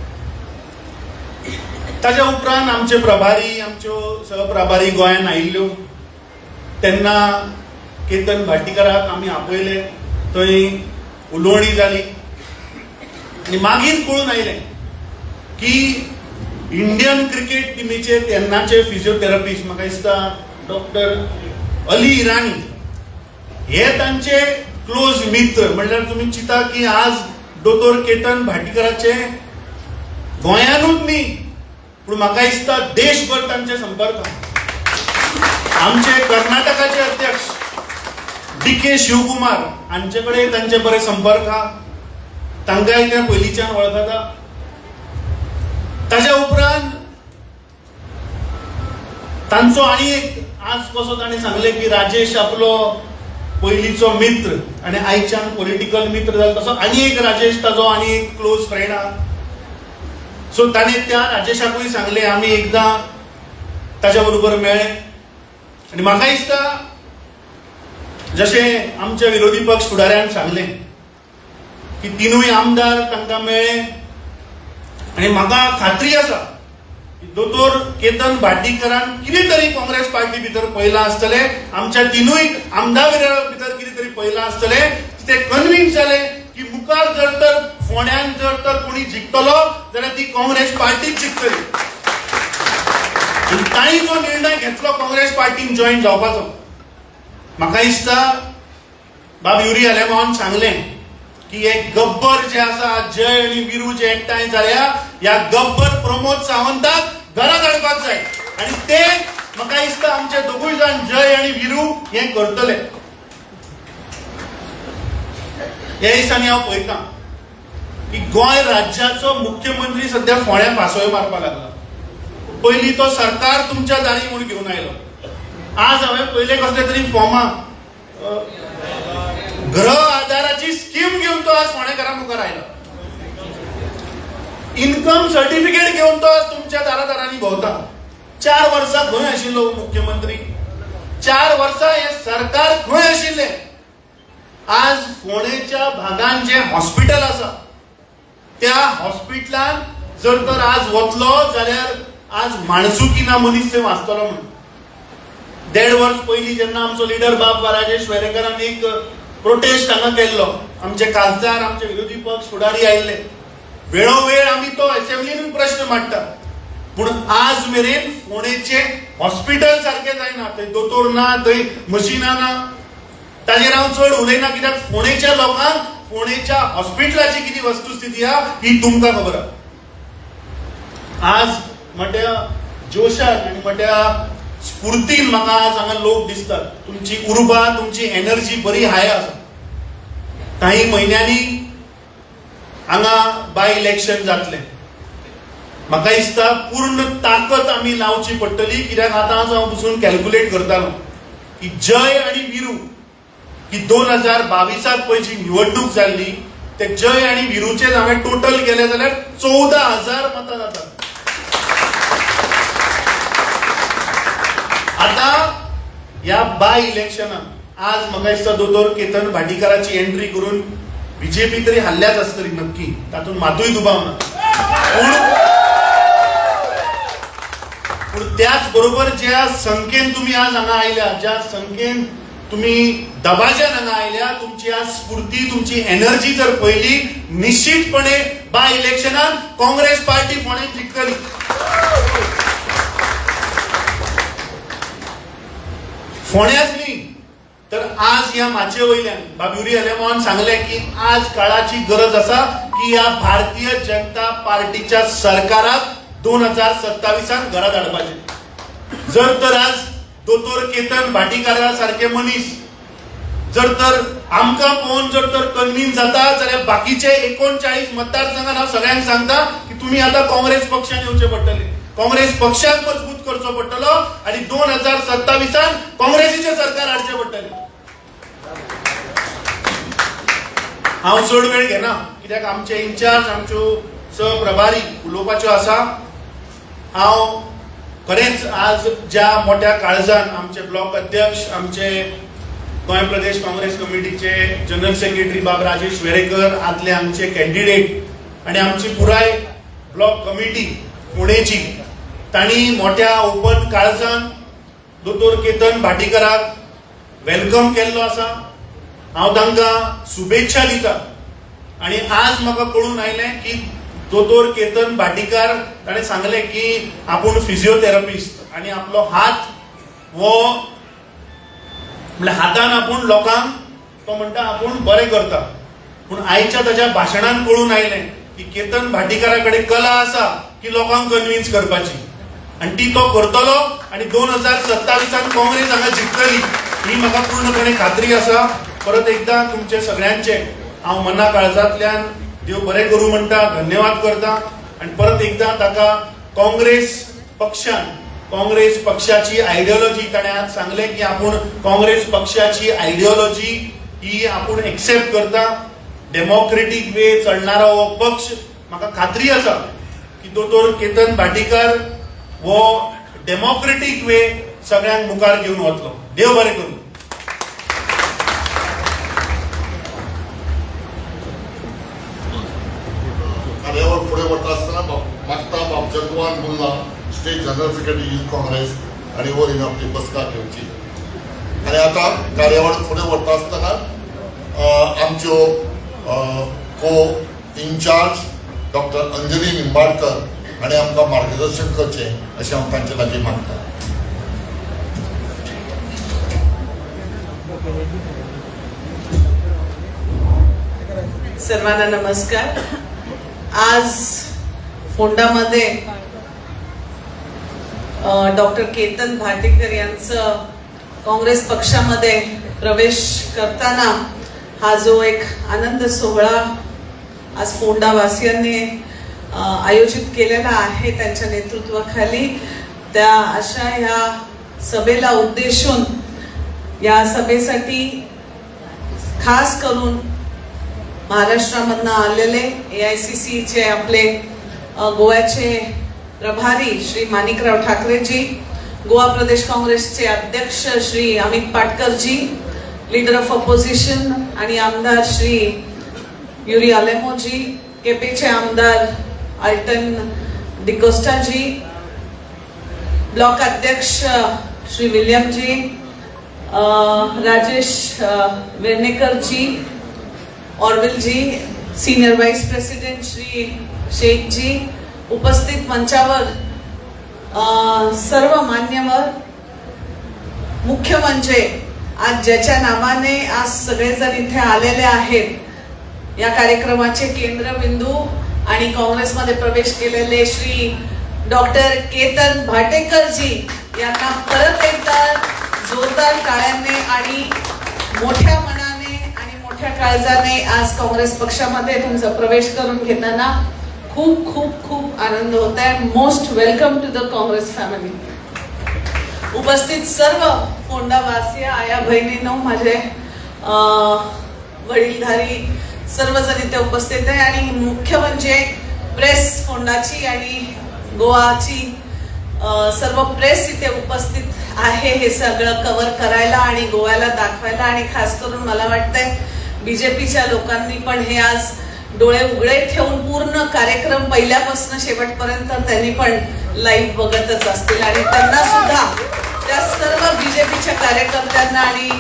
Speaker 10: ताच्या उपरांत आमचे प्रभारी, आमच्यो सहप्रभारी गोंयान आयिल्ल्यो तेन्ना केतन भाटीकराक आमी आपयले, थंय उलोवणी जाली आनी मागीर कळून आयलें की इंडियन क्रिकेट टिमीचे तेन्नाचे फिजिओथेरपिस्ट, म्हाका दिसता डॉक्टर अली इराणी, हे तांचे क्लोज मित्र. म्हणल्यार तुमी चिंता की आज दोतोर केतन भाटीकराचे गोंयानूच न्ही पूण म्हाका दिसता देशभर तांचे संपर्क. आमचे कर्नाटकाचे अध्यक्ष DK शिवकुमार हांचे कडेन तांचे बरे संपर्क आहा, तांकांय ते पयलींच्यान वळखता. ताच्या उपरांत तांचो आणि एक आज कसो ताणें सांगले की राजेश आपलो पयलींचो मित्र आनी आयच्यान पॉलिटिकल मित्र जालो तसो आनी एक राजेश ताजो आनी एक क्लोज फ्रेंड आहा. सो ताणें त्या राजेशाकूय सांगले आमी एकदां ताच्या बरोबर मेळ्ळे आनी म्हाका दिसता जशें आमच्या विरोधी पक्ष फुडाऱ्यान सांगलें की तिनूय आमदार तांकां मेळ्ळे आनी म्हाका खात्री आसा की दोतोर केतन भाटीकरान कितें तरी काँग्रेस पार्टी भितर पळयलां आसतलें, आमच्या तिनूय आमदार भितर कितें तरी पळयलां आसतलें, ते कन्विन्स जाले की मुखार जर तर फोंड्यान जर तर कोणी जिखतलो जाल्यार ती काँग्रेस पार्टीच जिखतली. तांणी जो निर्णय घेतलो काँग्रेस पार्टीन जॉईन जावपाचो, म्हाका दिसता बाब युरी आलेमावन सांगलें की एक गब्बर जे आसा जय आणि विरू जे एकठांय जाल्या, ह्या गब्बर प्रमोद सावंताक घरा धाडपाक जाय आणि ते म्हाका दिसता आमचे दोगूय जाण जय आणि विरू हे करतले. ह्या दिसांनी हांव पळयतां की गोंय राज्याचो मुख्यमंत्री सध्या फोंड्या पासोय मारपाक लागला. पयलीं तो सरकार तुमच्या दारी म्हूण घेवन आयलो. आज हांवें पयले कसले तरी फॉर्मां गृह आधाराची स्कीम घेवन तो आज फोंडेकारां मुखार आयला. इन्कम सर्टिफिकेट घेवन तो आज तुमच्या दारादारांनी भोंवता. 4 वर्सां खंय आशिल्लो मुख्यमंत्री? 4 वर्सां हे सरकार खंय आशिल्ले? आज फोंडेच्या भागांत जे हॉस्पिटल आसा त्या हॉस्पिटलान जर तर आज वतलो जाल्यार आज माणसुकी ना मनीस थंय वाचतलो म्हणून. 1.5 वर्स पयलीं जेन्ना आमचो लिडर बाब राजेश वेरेकरान एक प्रोटेस्ट हांगा केल्लो, आमचे खासदार आमचे विरोधी पक्ष फुडारी आयिल्ले, वेळोवेळ आमी तो असेंब्लीनूय प्रश्न मांडटा, पूण आज मेरेन फोंडेचे हॉस्पिटल सारके जायना. थंय दोतोर ना, थंय मशिनां ना. ताजेर हांव चड उलयना कित्याक फोंडेच्या लोकांक फोंडेच्या हॉस्पिटलाची कितें वस्तुस्थिती आहा ही तुमकां खबर आहा. आज मोठ्या जोशान आनी मोठ्या स्फूर्तीन म्हाका आज हांगा लोक दिसतात. तुमची उर्बा, तुमची एनर्जी बरी हाय आसा. काही म्हयन्यांनी हांगा बाय इलेक्शन जातलें. म्हाका दिसता पूर्ण ताकद आमी लावची पडटली, कित्याक आतां हांव बसून कॅल्क्युलेट करतालो की जय आनी विरू ही 2022 पळय जी निवडणूक जाल्ली ते जय आनी विरूचे हांवें टोटल केले जाल्यार 14,000 मतां जातात. आता ह्या बाय इलेक्शनात आज म्हाका दिसता दोतोर केतन भाटीकाराची एंट्री करून बीजेपी तरी हल्ल्याच आसतली नक्की, तातूंत मातूय दुबाव ना. पूण त्याच बरोबर ज्या संख्येन तुमी आज हांगा आयल्या, ज्या संख्येन तुमी दबाज्यान हांगा आयल्या, तुमची आज स्फूर्ती, तुमची एनर्जी जर पळयली, निश्चितपणे बाय इलेक्शनात काँग्रेस पार्टी फोंडें जिखतली. फोंड्याच न्ही तर आज ह्या माचे वयल्यान बाब युरी आलेमावन सांगलें की आज काळाची गरज आसा की ह्या भारतीय जनता पार्टीच्या सरकाराक 2027 घरा धाडपाचें. जर तर आज दोतोर केतन भाटीकारा सारखे मनीस जर तर आमकां पळोवन जर तर कन्विन्स जाता जाल्यार बाकीचे 39 मतदारसंघात हांव सगळ्यांक सांगता की तुमी आतां काँग्रेस पक्षान येवचे पडटले. काँग्रेस पक्षाक मजबूत करचो पडटलो आणि 2027 काँग्रेसीचे सरकार हाडचे पडटले. हांव चड वेळ घेना कित्याक आमचे इन्चार्ज, आमच्यो सहप्रभारी उलोवपाच्यो आसा. हांव खरेंच आज ज्या मोठ्या काळजान आमचे ब्लॉक अध्यक्ष, आमचे गोंय प्रदेश काँग्रेस कमिटीचे जनरल सेक्रेटरी बाब राजेश वेरेकर, आदले आमचे कॅन्डिडेट आणि आमची पुराय ब्लॉक कमिटी पुणेची, तांणी मोठ्या ओपन काळजान दोतोर केतन भाटीकाराक वेलकम केल्लो आसा. हांव तांकां शुभेच्छा दिता. आणि आज म्हाका कळून आयलें की दोतोर केतन भाटीकार ताणें सांगलें की आपूण फिजिओथेरपिस्ट आणि आपलो हात वो म्हळ्यार हातान आपूण लोकांक तो म्हणटा आपूण बरें करता. पूण आयच्या ताच्या भाशणान कळून आयलें की केतन भाटीकारा कडेन कला आसा की लोकांक कन्विन्स करपाची आणि ती तो करतलो आणि 2027 काँग्रेस हांगा जिखतली ही म्हाका पूर्णपणे खात्री आसा. परत एकदा तुमचे सगळ्यांचे हांव मना काळजांतल्यान देव बरें करूं म्हणटा, धन्यवाद करता आणि परत एकदा ताका काँग्रेस पक्षान काँग्रेस पक्षाची आयडियोलॉजी ताणें सांगले की आपण काँग्रेस पक्षाची आयडियोलॉजी ही आपण एक्सेप्ट करता. डेमोक्रेटीक वे चलणारा हो पक्ष म्हाका खात्री आसा की दोतोर केतन भाटीकर हो डेमोक्रेटीक वे सगळ्यांक मुखार घेवन वतलो. देव बरें करूं.
Speaker 1: कार्यावळ फुडें वता आसतना मागता बाब Jagwan Mulla state general secretary youth Congress आनी वरीन आपली बसका घेवची. आनी आतां कार्यावळ फुडें वता आसतना आमच्यो को इन्चार्ज डॉक्टर अंजली निंबाळकर हाणें आमकां मार्गदर्शन करचें अशें हांव तांचे लागीं मागतां.
Speaker 11: सर्वांना नमस्कार. आज फोंडामध्ये डॉक्टर केतन भाटीकर यांचं काँग्रेस पक्षामध्ये प्रवेश करताना हा जो एक आनंद सोहळा आज फोंडावासियांनी आयोजित केलेला आहे त्यांच्या नेतृत्वाखाली, त्या अशा ह्या सभेला उद्देशून या सभेसाठी खास करून महाराष्ट्रामधनं आलेले AICC चे आपले गोव्याचे प्रभारी श्री माणिकराव ठाकरेजी, गोवा प्रदेश काँग्रेसचे अध्यक्ष Shri Amit पाटकरजी, leader of opposition आणि आमदार श्री युरी अलेमोजी, केपेचे आमदार अल्टन डिकोस्टाजी, ब्लॉक अध्यक्ष Shri विलियमजी, Rajesh वेर्णेकरजी, ऑर्विलजी, senior vice president Shri शेखजी, उपस्थित मंचावर सर्व मान्यवर, मुख्य म्हणजे आज ज्याच्या नावाने आज सगळेजण इथे आलेले आहेत, या कार्यक्रमाचे केंद्रबिंदू आणि काँग्रेसमध्ये प्रवेश केलेले श्री डॉक्टर केतन भाटेकरजी यांना परत एकदा जोरदार टाळ्यांनी आणि मोठ्या मनाने आणि मोठ्या काळजाने आज काँग्रेस पक्षामध्ये तुमचा प्रवेश करून घेताना खूप खूप खूप आनंद होत आहे. Most welcome to the Congress family. उपस्थित सर्व फोंडावासी, आया बहिणींनो, माझे वडीलधारी सर्वजण इथे उपस्थित आहे आणि मुख्य म्हणजे प्रेस फोंडाची आणि गोवाची सर्व प्रेस इथे उपस्थित आहे हे सगळं कव्हर करायला आणि गोव्याला दाखवायला. आणि खास करून मला वाटतंय बीजेपीच्या लोकांनी पण हे आज डोळे उघडे ठेवून पूर्ण कार्यक्रम पहिल्यापासून शेवटपर्यंत त्यांनी पण लाईव्ह बघतच असतील आणि त्यांना सुद्धा, त्या सर्व बीजेपीच्या कार्यकर्त्यांना आणि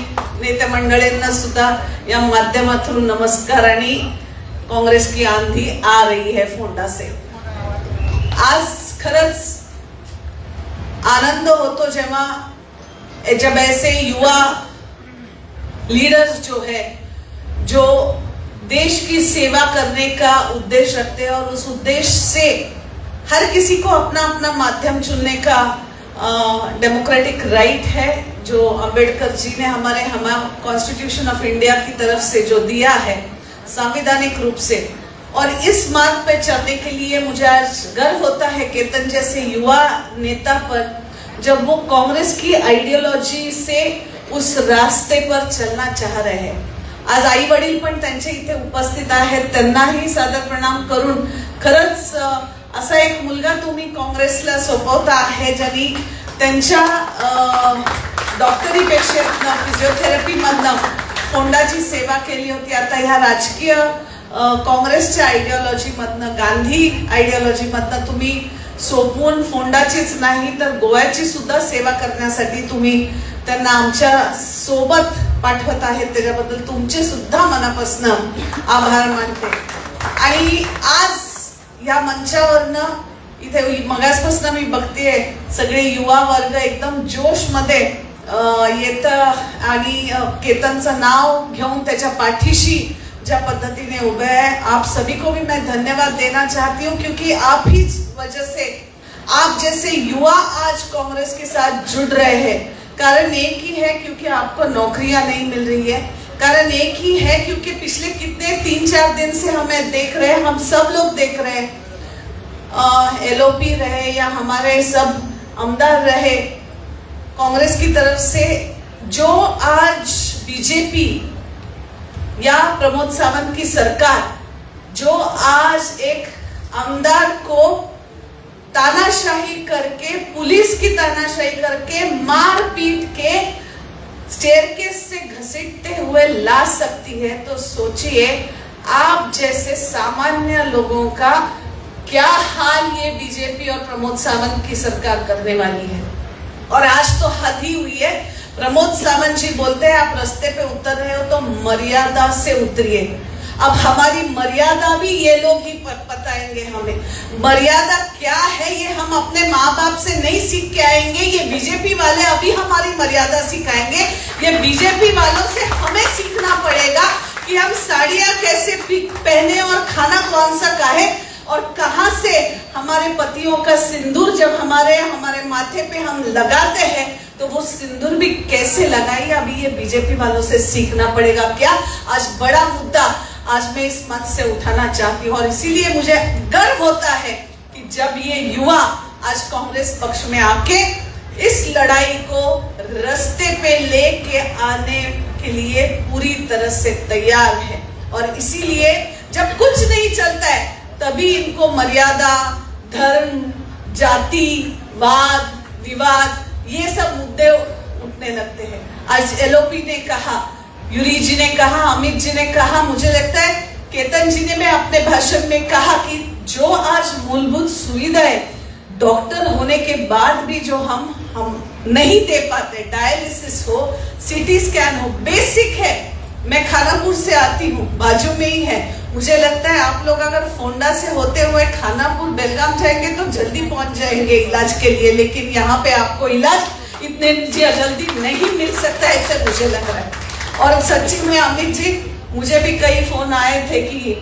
Speaker 11: नेते मंडळींना सुद्धा या माध्यमातून नमस्कार आणि काँग्रेस की आंधी आ रही है फोंडा से. आज खरंच आनंद होतो जेव्हा जब ऐसे युवा लीडर्स जो है, जो देश की सेवा करने का उद्देश्य रखते हैं और उस उद्देश्य से हर किसी को अपना अपना माध्यम चुनने का डेमोक्रेटिक राइट है, जो अंबेडकर जी ने हमारे कॉन्स्टिट्यूशन ऑफ इंडिया की तरफ से जो दिया है संवैधानिक रूप से, और इस मार्ग पे चलने के लिए मुझे आज गर्व होता है केतन जैसे युवा नेता पर, जब वो कांग्रेस की आइडियोलॉजी से उस रास्ते पर चलना चाह रहे हैं. आज आई वडील पण त्यांचे इथे उपस्थित आहेत, त्यांनाही सादर प्रणाम करून खरंच असा एक मुलगा तुम्ही काँग्रेसला सोपवता आहे ज्यांनी त्यांच्या डॉक्टरीपेक्षा फिजिओथेरपी मधनं फोंडाची सेवा केली होती. आता ह्या राजकीय काँग्रेसच्या आयडियोलॉजी मधनं, गांधी आयडियोलॉजी मधनं तुम्ही सोपवून फोंडाचीच नाही तर गोव्याची सुद्धा सेवा करण्यासाठी तुम्ही त्यांना आमच्या सोबत पाठवत आहेत, त्याच्याबद्दल तुमचे सुद्धा मनापासून आभार मानते. आणि आज या मंचावरनं इथे मगासपासून मी बघतेय सगळे युवा वर्ग एकदम जोश मध्ये येत आणि केतनचं नाव घेऊन त्याच्या पाठीशी ज्या पद्धतीने उभे हैं, आप सभी को भी मैं धन्यवाद देना चाहती हूँ क्योंकि आप ही वजह से, आप जैसे युवा आज कांग्रेस के साथ जुड़ रहे हैं. कारण एक ही है क्योंकि आपको नौकरियां नहीं मिल रही है, कारण एक ही है क्योंकि पिछले कितने 3-4 दिन से हमें देख रहे हैं, हम सब लोग देख रहे हैं, LOP रहे या हमारे सब आमदार रहे कांग्रेस की तरफ से, जो आज बीजेपी या प्रमोद सावंत की सरकार जो आज एक आमदार को तानाशाही करके, पुलिस की तानाशाही करके, मार पीट के स्टेयरकेस से घसीटते हुए ला सकती है, तो सोचिए आप जैसे सामान्य लोगों का क्या हाल ये बीजेपी और प्रमोद सावंत की सरकार करने वाली है। और आज तो हद ही हुई है। प्रमोद सावंत जी बोलते हैं आप रास्ते पे उतर रहे हो तो मर्यादा से उतरिए। अब हमारी मर्यादा भी ये लोग ही बताएंगे हमें। मर्यादा क्या है ये हम अपने माँ बाप से नहीं सीख के आएंगे, ये बीजेपी वाले अभी हमारी मर्यादा सिखाएंगे। ये बीजेपी वालों से हमें सीखना पड़ेगा कि हम साड़ियाँ कैसे पहने और खाना कौन सा खाए, और कहां से हमारे पतियों का सिंदूर जब हमारे माथे पे हम लगाते हैं तो वो सिंदूर भी कैसे लगाइए, अभी ये बीजेपी वालों से सीखना पड़ेगा। क्या आज बड़ा मुद्दा आज मैं इस मंच से उठाना चाहती हूँ, और इसीलिए मुझे गर्व होता है कि जब ये युवा आज कांग्रेस पक्ष में आके इस लड़ाई को रास्ते पे लेके आने के लिए पूरी तरह से तैयार है। और इसीलिए जब कुछ नहीं चलता है तभी इनको मर्यादा, धर्म, जाति, वाद विवाद ये सब मुद्दे उठने लगते हैं। आज एलओपी ने कहा, यूरी जी ने कहा, अमित जी ने कहा, मुझे लगता है केतन जी ने मैं अपने भाषण में कहा कि जो आज मूलभूत सुविधाएं डॉक्टर होने के बाद भी जो हम नहीं दे पाते, डायलिसिस हो, सीटी स्कैन हो, बेसिक है। मैं खानापुर से आती हूँ, बाजू में ही है। मुझे लगता है आप लोग अगर फोंडा से होते हुए खानापुर बेलगाम जाएंगे तो जल्दी पहुंच जाएंगे इलाज के लिए, लेकिन यहाँ पे आपको इलाज इतने जल्दी नहीं मिल सकता ऐसे मुझे लग रहा है। और सच्ची में अमित जी, मुझे भी कई फोन आए थे कि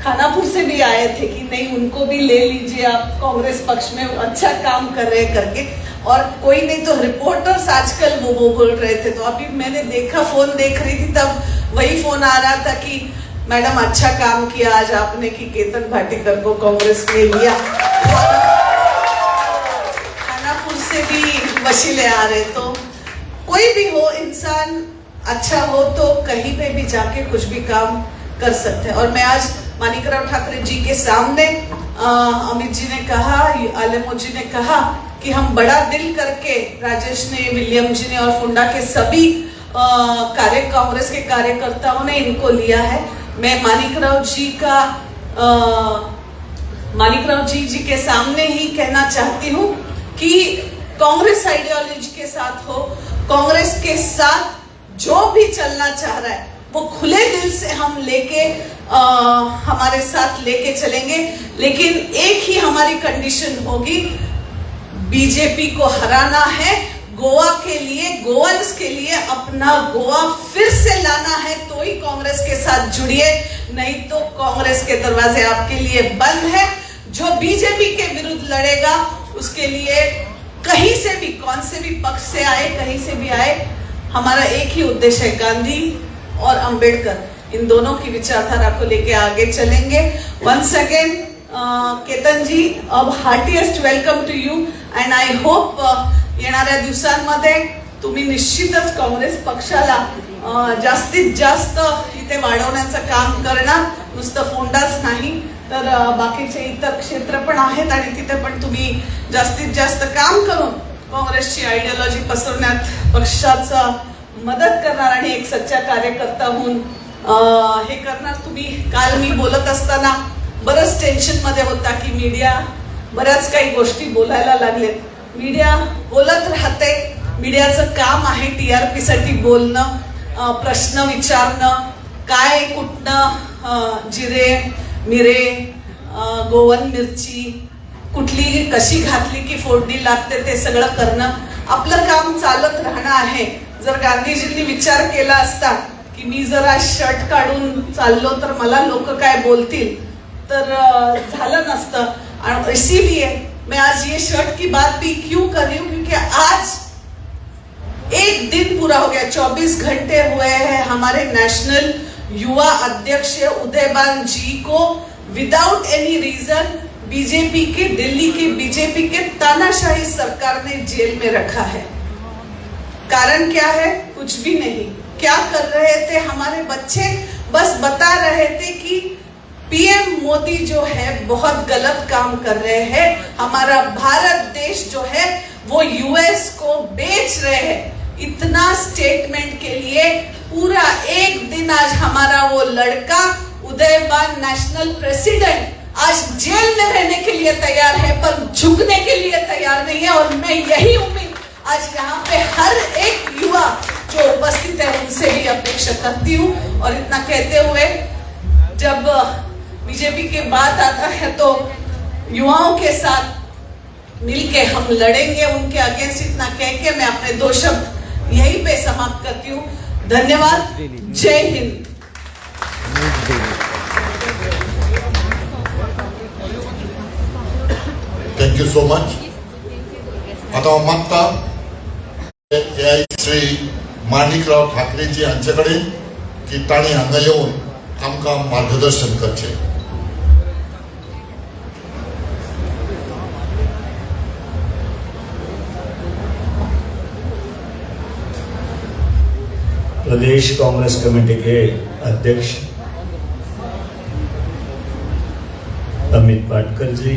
Speaker 11: खानापुर से भी आए थे कि नहीं उनको भी ले लीजिए, आप कांग्रेस पक्ष में अच्छा काम कर रहे करके। और कोई नहीं तो रिपोर्टर्स आजकल वो बोल रहे थे। तो अभी मैंने देखा, फोन देख रही थी तब वही फोन आ रहा था कि मैडम अच्छा काम किया आज आपने कि केतन भाटीकर को कांग्रेस में लिया। खानापुर से भी वसीले आ रहे। तो कोई भी हो, इंसान अच्छा हो तो कहीं पे भी जाके कुछ भी काम कर सकते हैं। और मैं आज माणिकराव ठाकरे जी के सामने अमित जी ने कहा, आलेमो जी ने कहा कि हम बड़ा दिल करके, राजेश ने, विलियम जी ने और फुंडा के सभी कांग्रेस के कार्यकर्ताओं ने इनको लिया है। मैं माणिकराव जी के सामने ही कहना चाहती हूँ कि कांग्रेस आइडियोलॉजी के साथ हो, कांग्रेस के साथ जो भी चलना चाह रहा है वो खुले दिल से हम लेके हमारे साथ लेके चलेंगे। लेकिन एक ही हमारी कंडीशन होगी, बीजेपी को हराना है, गोवा के लिए, गोवंस के लिए अपना गोवा फिर से लाना है तो ही कांग्रेस के साथ जुड़िए, नहीं तो कांग्रेस के दरवाजे आपके लिए बंद है। जो बीजेपी के विरुद्ध लड़ेगा उसके लिए कहीं से भी, कौन से भी पक्ष से आए, कहीं से भी आए, हमारा एक ही उद्देश्य है, गांधी और अंबेडकर, इन दोनों की विचारधारा को लेके आगे चलेंगे। वंस अगेन केतन जी, अब heartiest welcome to you and I hope येणाऱ्या दिवसांमध्ये तुम्ही निश्चितच काँग्रेस पक्षाला जास्तीत जास्त इथे वाढवण्याचं काम करणार, नुसतं फोंडाच नाही तर बाकीचे इतर क्षेत्र पण आहेत आणि तिथे पण तुम्ही जास्तीत जास्त काम करून काँग्रेसची आयडियोलॉजी पसरवण्यात पक्षाचा मदत करणार आणि एक सच्चा कार्यकर्ता होऊन हे करणार। तुम्ही काल मी बोलत असताना बरंच टेन्शन मध्ये होता की मीडिया बऱ्याच काही गोष्टी बोलायला लागलेत। मीडिया बोलत राहते, मीडियाचं काम आहे टीआरपी साठी बोलणं, प्रश्न विचारणं, काय कुठनं जिरे मिरे गोवन मिरची कुठली कशी घातली की फोडणी लागते ते सगळं करणं आपलं काम चालत राहणं आहे। जर गांधीजींनी विचार केला असता कि मी जर आज शर्ट काढून चाललो तर मला लोक काय बोलतील तर झालं नसतं। और इसीलिए मैं आज ये शर्ट की बात भी क्यों कर रही हूँ, क्योंकि आज एक दिन पूरा हो गया, 24 घंटे हुए हैं हमारे नेशनल युवा अध्यक्ष उदयबान जी को विदाउट एनी रीजन बीजेपी के, दिल्ली के बीजेपी के तानाशाही सरकार ने जेल में रखा है। कारण क्या है? कुछ भी नहीं। क्या कर रहे थे हमारे बच्चे? बस बता रहे थे कि पीएम मोदी जो है बहुत गलत काम कर रहे हैं, हमारा भारत देश जो है वो यूएस को बेच रहे हैं। इतना स्टेटमेंट के लिए पूरा एक दिन आज हमारा वो लड़का उदयबान नेशनल प्रेसिडेंट आज जेल में रहने के लिए तैयार है, पर झुकने के लिए तैयार नहीं है। और मैं यही उम्मीद आज यहाँ पे हर एक युवा जो उपस्थित है उनसे भी अपेक्षा करती हूँ। और इतना कहते हुए, जब बीजेपी की बात आता है तो युवाओं के साथ मिलके हम लड़ेंगे उनके अगेंस्ट। इतना कह के मैं अपने 2 शब्द यहीं पे समाप्त करती हूँ। धन्यवाद। जय Hind.
Speaker 1: Thank you so much. आता हांव मागता श्री माणिकराव ठाकरेजी हांचे कडेन की तांणी हांगा येवन आमकां मार्गदर्शन करचें.
Speaker 12: प्रदेश कांग्रेस कमेटी के अध्यक्ष अमित पाटकर जी,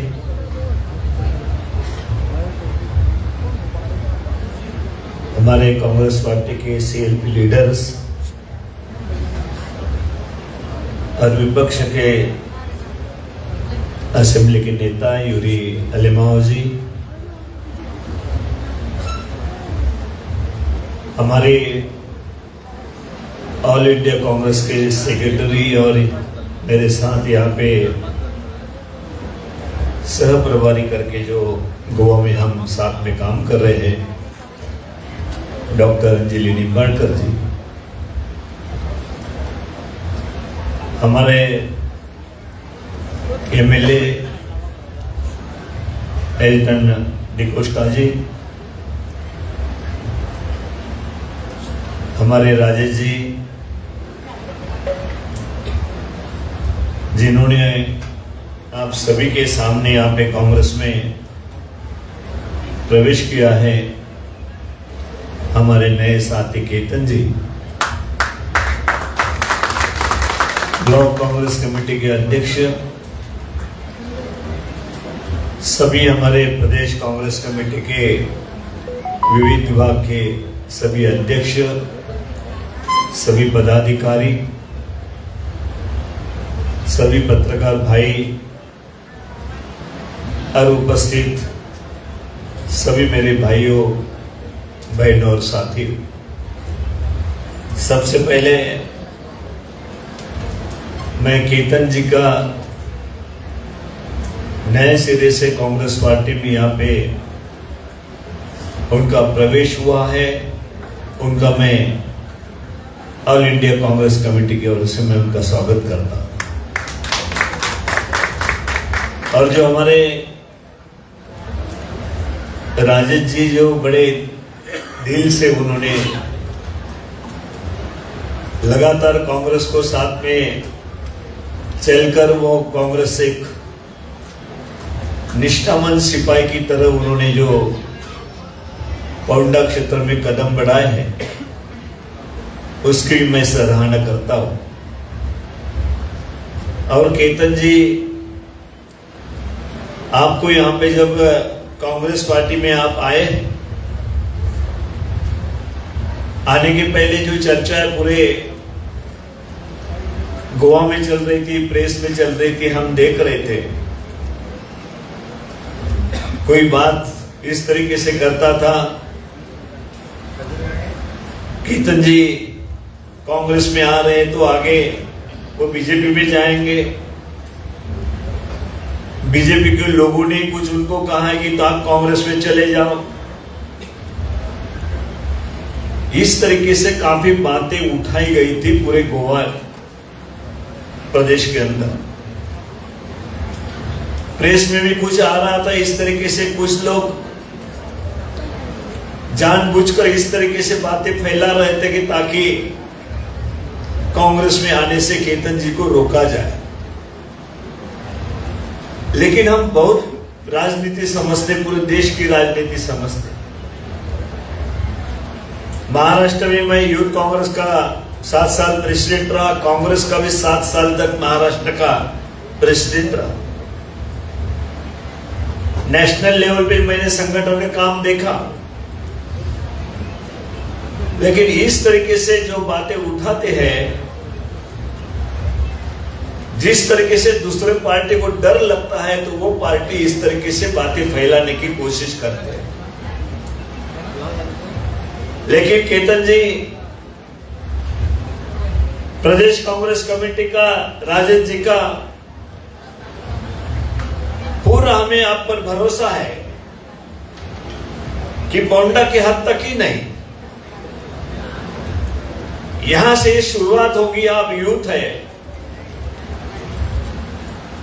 Speaker 12: हमारे कांग्रेस पार्टी के सीएलपी लीडर्स और विपक्ष के असेंबली के नेता यूरी अलेमाओ जी, हमारे ऑल इंडिया कांग्रेस के सेक्रेटरी और मेरे साथ यहाँ पे सह प्रभारी करके जो गोवा में हम साथ में काम कर रहे हैं, डॉक्टर अंजलि निम्बाड़कर जी, हमारे एमएलए एल्टन डिकोस्टा जी, हमारे राजेश जी, जिन्होंने आप सभी के सामने यहाँ पे कांग्रेस में प्रवेश किया है, हमारे नए साथी केतन जी, ब्लॉक कांग्रेस कमेटी के अध्यक्ष, सभी हमारे प्रदेश कांग्रेस कमेटी के विविध विभाग के सभी अध्यक्ष, सभी पदाधिकारी, सभी पत्रकार भाई और उपस्थित सभी मेरे भाइयों बहनों और साथियों, सबसे पहले मैं केतन जी का नए सिरे से कांग्रेस पार्टी में यहाँ पे उनका प्रवेश हुआ है, उनका मैं ऑल इंडिया कांग्रेस कमेटी की ओर से मैं उनका स्वागत करता हूँ। और जो हमारे राजेश जी, जो बड़े दिल से उन्होंने लगातार कांग्रेस को साथ में चलकर वो कांग्रेस एक निष्ठावान सिपाही की तरह उन्होंने जो पौंडा क्षेत्र में कदम बढ़ाए हैं, उसकी मैं सराहना करता हूं। और केतन जी, आपको यहाँ पे जब कांग्रेस पार्टी में आप आए, आने के पहले जो चर्चा है पूरे गोवा में चल रही थी, प्रेस में चल रही थी, हम देख रहे थे। कोई बात इस तरीके से करता था, केतन जी कांग्रेस में आ रहे हैं तो आगे वो बीजेपी में जाएंगे। बीजेपी के लोगों ने कुछ उनको कहा है कि तो आप कांग्रेस में चले जाओ। इस तरीके से काफी बातें उठाई गई थी पूरे गोवा प्रदेश के अंदर। प्रेस में भी कुछ आ रहा था इस तरीके से, कुछ लोग जानबूझकर इस तरीके से बातें फैला रहे थे कि ताकि कांग्रेस में आने से केतन जी को रोका जाए। लेकिन हम बहुत राजनीति समझते, पूरे देश की राजनीति समझते। महाराष्ट्र में मैं यूथ कांग्रेस का 7 साल प्रेसिडेंट रहा, कांग्रेस का भी 7 साल तक महाराष्ट्र का प्रेसिडेंट रहा। नेशनल लेवल पे मैंने संगठन में काम देखा, लेकिन इस तरीके से जो बातें उठाते हैं, जिस तरीके से दूसरे पार्टी को डर लगता है, तो वो पार्टी इस तरीके से बातें फैलाने की कोशिश करते हैं। लेकिन केतन जी, प्रदेश कांग्रेस कमेटी का, राजन जी का पूरा हमें आप पर भरोसा है कि बोंडा की हद तक ही नहीं, यहां से शुरुआत होगी। आप यूथ है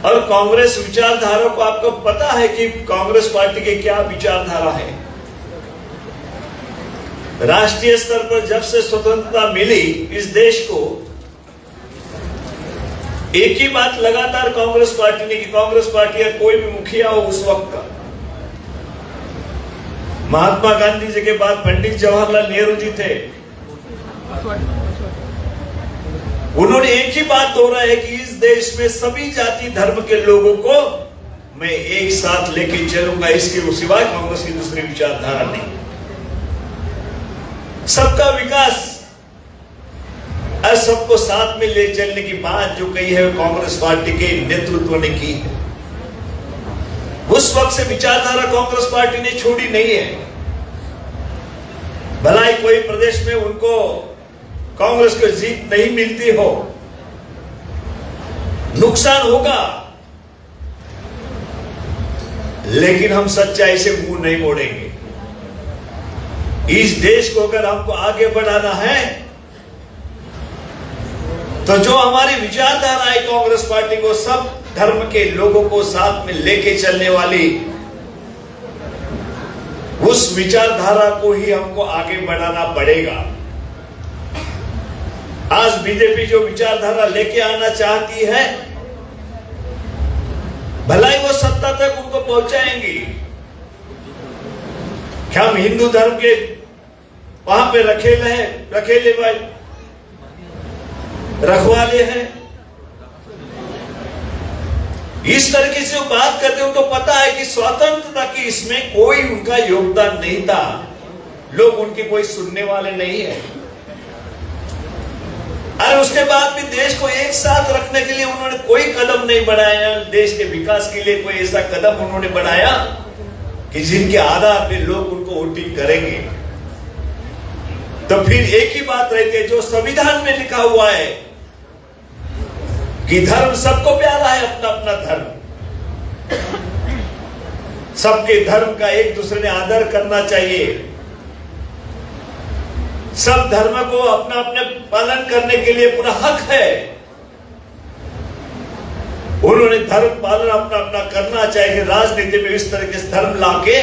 Speaker 12: और कांग्रेस विचारधारा को आपको पता है कि कांग्रेस पार्टी की क्या विचारधारा है। राष्ट्रीय स्तर पर जब से स्वतंत्रता मिली इस देश को, एक ही बात लगातार कांग्रेस पार्टी ने कि कांग्रेस पार्टी या कोई भी मुखिया हो उस वक्त का, महात्मा गांधी जी के बाद पंडित जवाहरलाल नेहरू जी थे, उन्होंने एक ही बात दोहराया है कि इस देश में सभी जाति धर्म के लोगों को मैं एक साथ लेके चलूंगा, इसके सिवाय कांग्रेस की दूसरी विचारधारा नहीं। सबका विकास और सबको साथ में ले चलने की बात जो कही है कांग्रेस पार्टी के नेतृत्व ने की है। उस वक्त से विचारधारा कांग्रेस पार्टी ने छोड़ी नहीं है। भला ही कोई प्रदेश में उनको कांग्रेस को जीत नहीं मिलती हो, नुकसान होगा, लेकिन हम सच्चाई से मुंह नहीं मोड़ेंगे। इस देश को अगर हमको आगे बढ़ाना है तो जो हमारी विचारधारा है कांग्रेस पार्टी को, सब धर्म के लोगों को साथ में लेके चलने वाली, उस विचारधारा को ही हमको आगे बढ़ाना पड़ेगा। आज बीजेपी जो विचारधारा लेके आना चाहती है, भला ही वो सत्ता तक उनको पहुंचाएंगी। क्या हम हिंदू धर्म के वहां पे रखेले भाई रखवाले हैं? इस तरीके से वो बात करते हो तो पता है कि स्वतंत्रता की इसमें कोई उनका योगदान नहीं था, लोग उनके कोई सुनने वाले नहीं है। और उसके बाद भी देश को एक साथ रखने के लिए उन्होंने कोई कदम नहीं बढ़ाया, देश के विकास के लिए कोई ऐसा कदम उन्होंने बढ़ाया कि जिनके आधार पे लोग उनको वोटिंग करेंगे। तो फिर एक ही बात रहती है जो संविधान में लिखा हुआ है कि धर्म सबको प्यारा है, अपना अपना धर्म, सबके धर्म का एक दूसरे ने आदर करना चाहिए, सब धर्म को अपना अपने पालन करने के लिए पूरा हक है। उन्होंने धर्म पालन अपना अपना करना चाहिए। राजनीति में इस तरह के धर्म लाके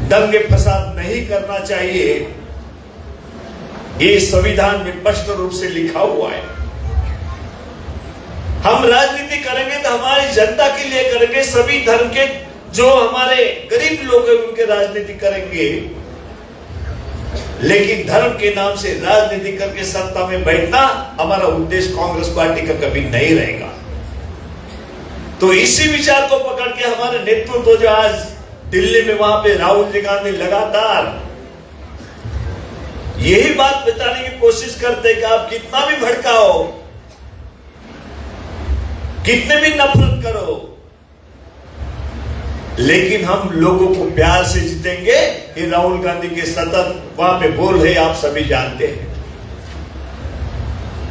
Speaker 12: दंगे फसाद नहीं करना चाहिए। ये संविधान में स्पष्ट रूप से लिखा हुआ है। हम राजनीति करेंगे तो हमारी जनता के लिए करेंगे, सभी धर्म के जो हमारे गरीब लोग हैं उनके राजनीति करेंगे, लेकिन धर्म के नाम से राजनीति करके सत्ता में बैठना हमारा उद्देश्य कांग्रेस पार्टी का कभी नहीं रहेगा। तो इसी विचार को पकड़ के हमारे नेतृत्व जो आज दिल्ली में वहां पे राहुल जी गांधी लगातार यही बात बताने की कोशिश करते हैं कि आप कितना भी भड़काओ, कितने भी नफरत करो, लेकिन हम लोगों को प्यार से जीतेंगे। ये राहुल गांधी के सतत वहां पे बोल रहे आप सभी जानते हैं।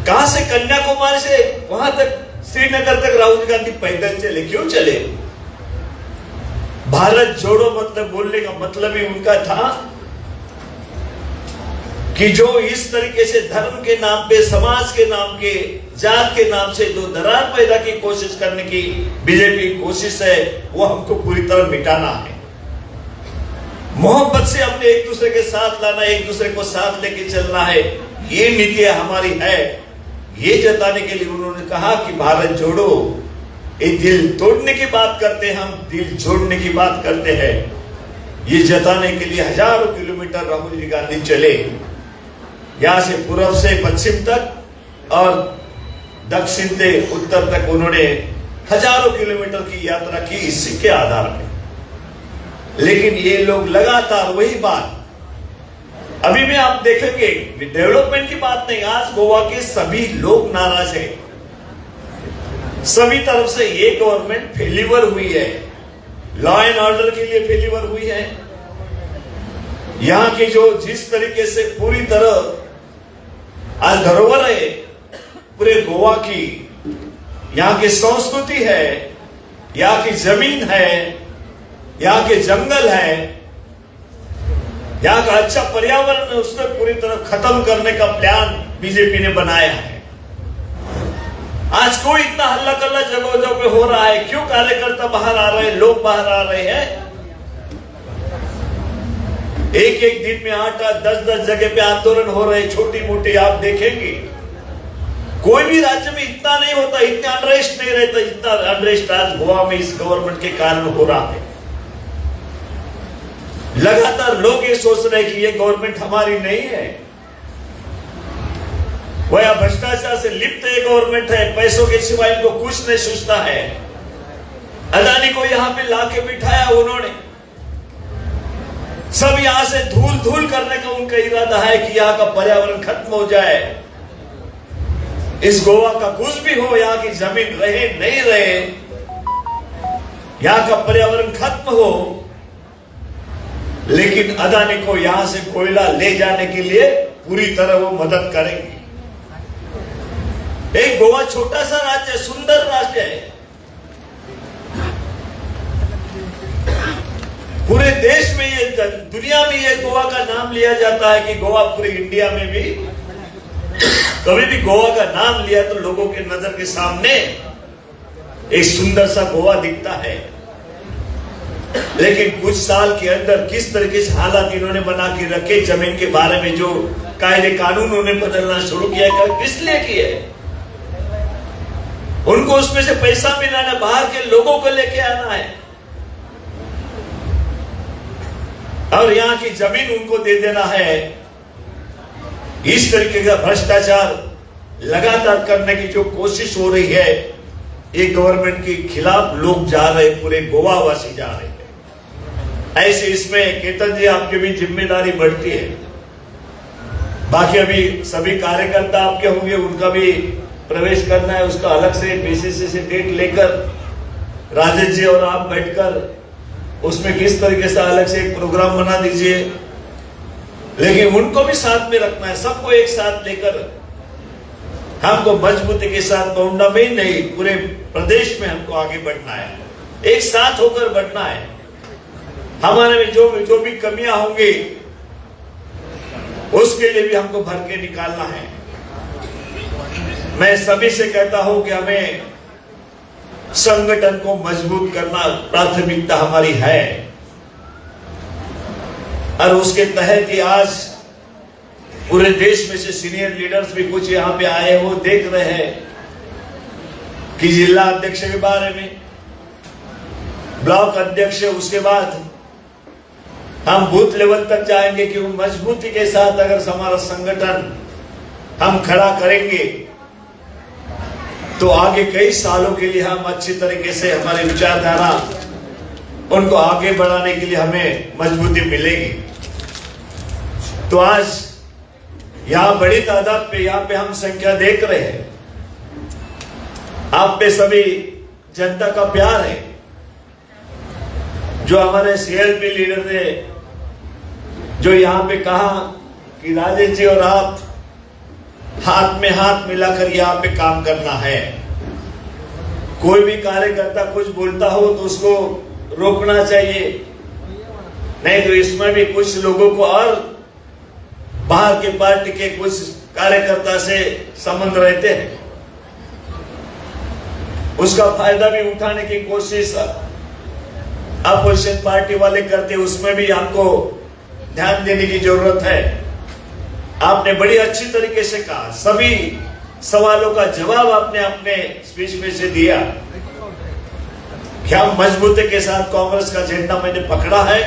Speaker 12: कहां से कन्याकुमारी से वहां तक श्रीनगर तक राहुल गांधी पैदल चले, क्यों चले? भारत जोड़ो मतलब बोलने का मतलब ही उनका था कि जो इस तरीके से धर्म के नाम पे, समाज के नाम के, जात के नाम से जो दरार पैदा की कोशिश करने की बीजेपी की कोशिश है, वो हमको पूरी तरह मिटाना है। मोहब्बत से अपने एक दूसरे के साथ लाना, एक दूसरे को साथ लेके चलना है, ये नीति हमारी है। ये जताने के लिए उन्होंने कहा कि भारत जोड़ो ये दिल तोड़ने की बात करते हैं, हम दिल जोड़ने की बात करते हैं। ये जताने के लिए हजारों किलोमीटर राहुल जी गांधी चले, यहां से पूर्व से पश्चिम तक और दक्षिण से उत्तर तक उन्होंने हजारों किलोमीटर की यात्रा की इसी के आधार पर। लेकिन ये लोग लगातार वही बात, अभी में आप देखेंगे डेवलपमेंट की बात नहीं, आज गोवा के सभी लोग नाराज है, सभी तरफ से ये गवर्नमेंट फेलिवर हुई है, लॉ एंड ऑर्डर के लिए फेलिवर हुई है। यहां की जो जिस तरीके से पूरी तरह आज धरोहर है पूरे गोवा की, यहाँ की संस्कृति है, यहाँ की जमीन है, यहाँ के जंगल है, यहाँ का अच्छा पर्यावरण है, उसको पूरी तरह खत्म करने का प्लान बीजेपी ने बनाया है। आज कोई इतना हल्ला कल्ला जगह जगह पे हो रहा है, क्यों? कार्यकर्ता बाहर आ रहे हैं, लोग बाहर आ रहे हैं। एक एक दिन में 8-8, 10-10 जगह पे आंदोलन हो रहे हैं, छोटी मोटी आप देखेंगे। कोई भी राज्य में इतना नहीं होता, इतना अनरेस्ट नहीं रहता, इतना अनरेस्ट आज गोवा में इस गवर्नमेंट के कारण हो रहा है। लगातार लोग ये सोच रहे हैं कि ये गवर्नमेंट हमारी नहीं है, वह भ्रष्टाचार से लिप्त एक गवर्नमेंट है, पैसों के सिवाय इनको कुछ नहीं सोचता है। अदानी को यहां पे लाके बिठाया उन्होंने, सब यहां से धूल धूल करने का उनका इरादा है कि यहां का पर्यावरण खत्म हो जाए, इस गोवा का कुछ भी हो, यहां की जमीन रहे नहीं रहे, यहां का पर्यावरण खत्म हो। लेकिन अदानी को यहां से कोयला ले जाने के लिए पूरी तरह वो मदद करेंगे। एक गोवा छोटा सा राज्य है, सुंदर राज्य है, पूरे देश में ये, दुनिया में ये गोवा का नाम लिया जाता है कि गोवा पूरे इंडिया में भी कभी भी गोवा का नाम लिया तो लोगों के नजर के सामने एक सुंदर सा गोवा दिखता है। लेकिन कुछ साल के अंदर किस तरीके से हालात इन्होंने बना के रखे, जमीन के बारे में जो कायदे कानून उन्होंने बदलना शुरू किया, किस लिए किया? उनको उसमें से पैसा मिलाना, बाहर के लोगों को लेके आना है और यहाँ की जमीन उनको दे देना है। इस तरीके का भ्रष्टाचार लगातार करने की जो कोशिश हो रही है, एक गवर्नमेंट के खिलाफ लोग जा रहे, पूरे गोवा वासी जा रहे हैं। ऐसे इसमें केतन जी आपकी भी जिम्मेदारी बढ़ती है। बाकी अभी सभी कार्यकर्ता आपके होंगे, उनका भी प्रवेश करना है, उसका अलग से बीसीसी से डेट लेकर राजेश जी और आप बैठकर उसमें किस तरीके से अलग से एक प्रोग्राम बना दीजिए। लेकिन उनको भी साथ में रखना है, सबको एक साथ लेकर हमको मजबूती के साथ गोंडा में ही नहीं पूरे प्रदेश में हमको आगे बढ़ना है, एक साथ होकर बढ़ना है। हमारे में जो भी कमियां होंगी उसके लिए भी हमको भर के निकालना है। मैं सभी से कहता हूं कि हमें संगठन को मजबूत करना प्राथमिकता हमारी है और उसके तहत ही आज पूरे देश में से सीनियर लीडर्स भी कुछ यहां पे आए, वो देख रहे हैं कि जिला अध्यक्ष के बारे में, ब्लॉक अध्यक्ष, उसके बाद हम बूथ लेवल तक जाएंगे कि मजबूती के साथ अगर हमारा संगठन हम खड़ा करेंगे तो आगे कई सालों के लिए हम अच्छी तरीके से हमारी विचारधारा उनको आगे बढ़ाने के लिए हमें मजबूती मिलेगी। तो आज यहां बड़ी तादाद पे यहां पे हम संख्या देख रहे हैं, आप पे सभी जनता का प्यार है। जो हमारे सीएलपी लीडर ने जो यहां पे कहा कि राजेश जी और आप हाथ में हाथ मिलाकर यहाँ पे काम करना है, कोई भी कार्यकर्ता कुछ बोलता हो तो उसको रोकना चाहिए, नहीं तो इसमें भी कुछ लोगों को और बाहर के पार्टी के कुछ कार्यकर्ता से संबंध रहते हैं, उसका फायदा भी उठाने की कोशिश अपोजिशन पार्टी वाले करते, उसमें भी आपको ध्यान देने की जरूरत है। आपने बड़ी अच्छी तरीके से कहा, सभी सवालों का जवाब आपने अपने स्पीच में से दिया। क्या मजबूती के साथ कांग्रेस का झंडा मैंने पकड़ा है,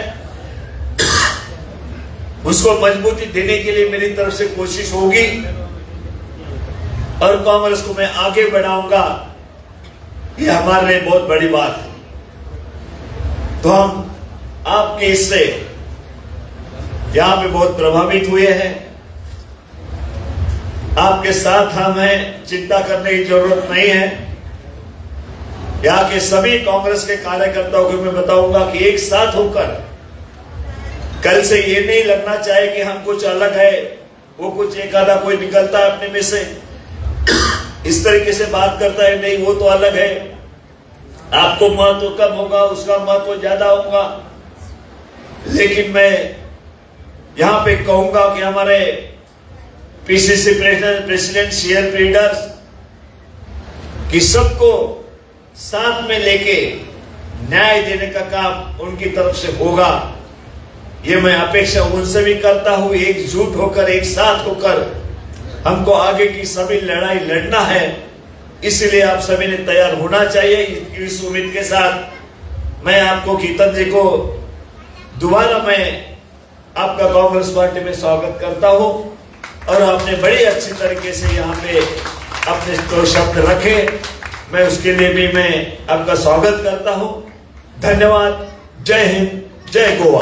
Speaker 12: उसको मजबूती देने के लिए मेरी तरफ से कोशिश होगी और कांग्रेस को मैं आगे बढ़ाऊंगा। ये हमारे लिए बहुत बड़ी बात है। तो हम आपके इससे यहां पे बहुत प्रभावित हुए हैं, आपके साथ हम हैं, चिंता करने की जरूरत नहीं है। यहाँ के सभी कांग्रेस के कार्यकर्ताओं को मैं बताऊंगा कि एक साथ होकर कल से ये नहीं लगना चाहिए कि हम कुछ अलग है, वो कुछ एक आधा कोई निकलता है अपने में से इस तरीके से बात करता है, नहीं वो तो अलग है, आपको महत्व कम होगा, उसका महत्व ज्यादा होगा। लेकिन मैं यहां पे कहूंगा कि हमारे पीसीसी प्रेसिडेंट सीएल लीडर्स कि सबको साथ में लेके न्याय देने का काम उनकी तरफ से होगा, ये मैं अपेक्षा उनसे भी करता हूं। एकजुट होकर, एक साथ होकर हमको आगे की सभी लड़ाई लड़ना है, इसलिए आप सभी ने तैयार होना चाहिए। इस उम्मीद के साथ मैं आपको कीर्तन जी को दोबारा मैं आपका कांग्रेस पार्टी में स्वागत करता हूं और आपने बड़ी अच्छी तरीके से यहाँ पे अपने दो शब्द रखे, मैं उसके लिए भी मैं आपका स्वागत करता हूं। धन्यवाद। जय हिंद, जय गोवा।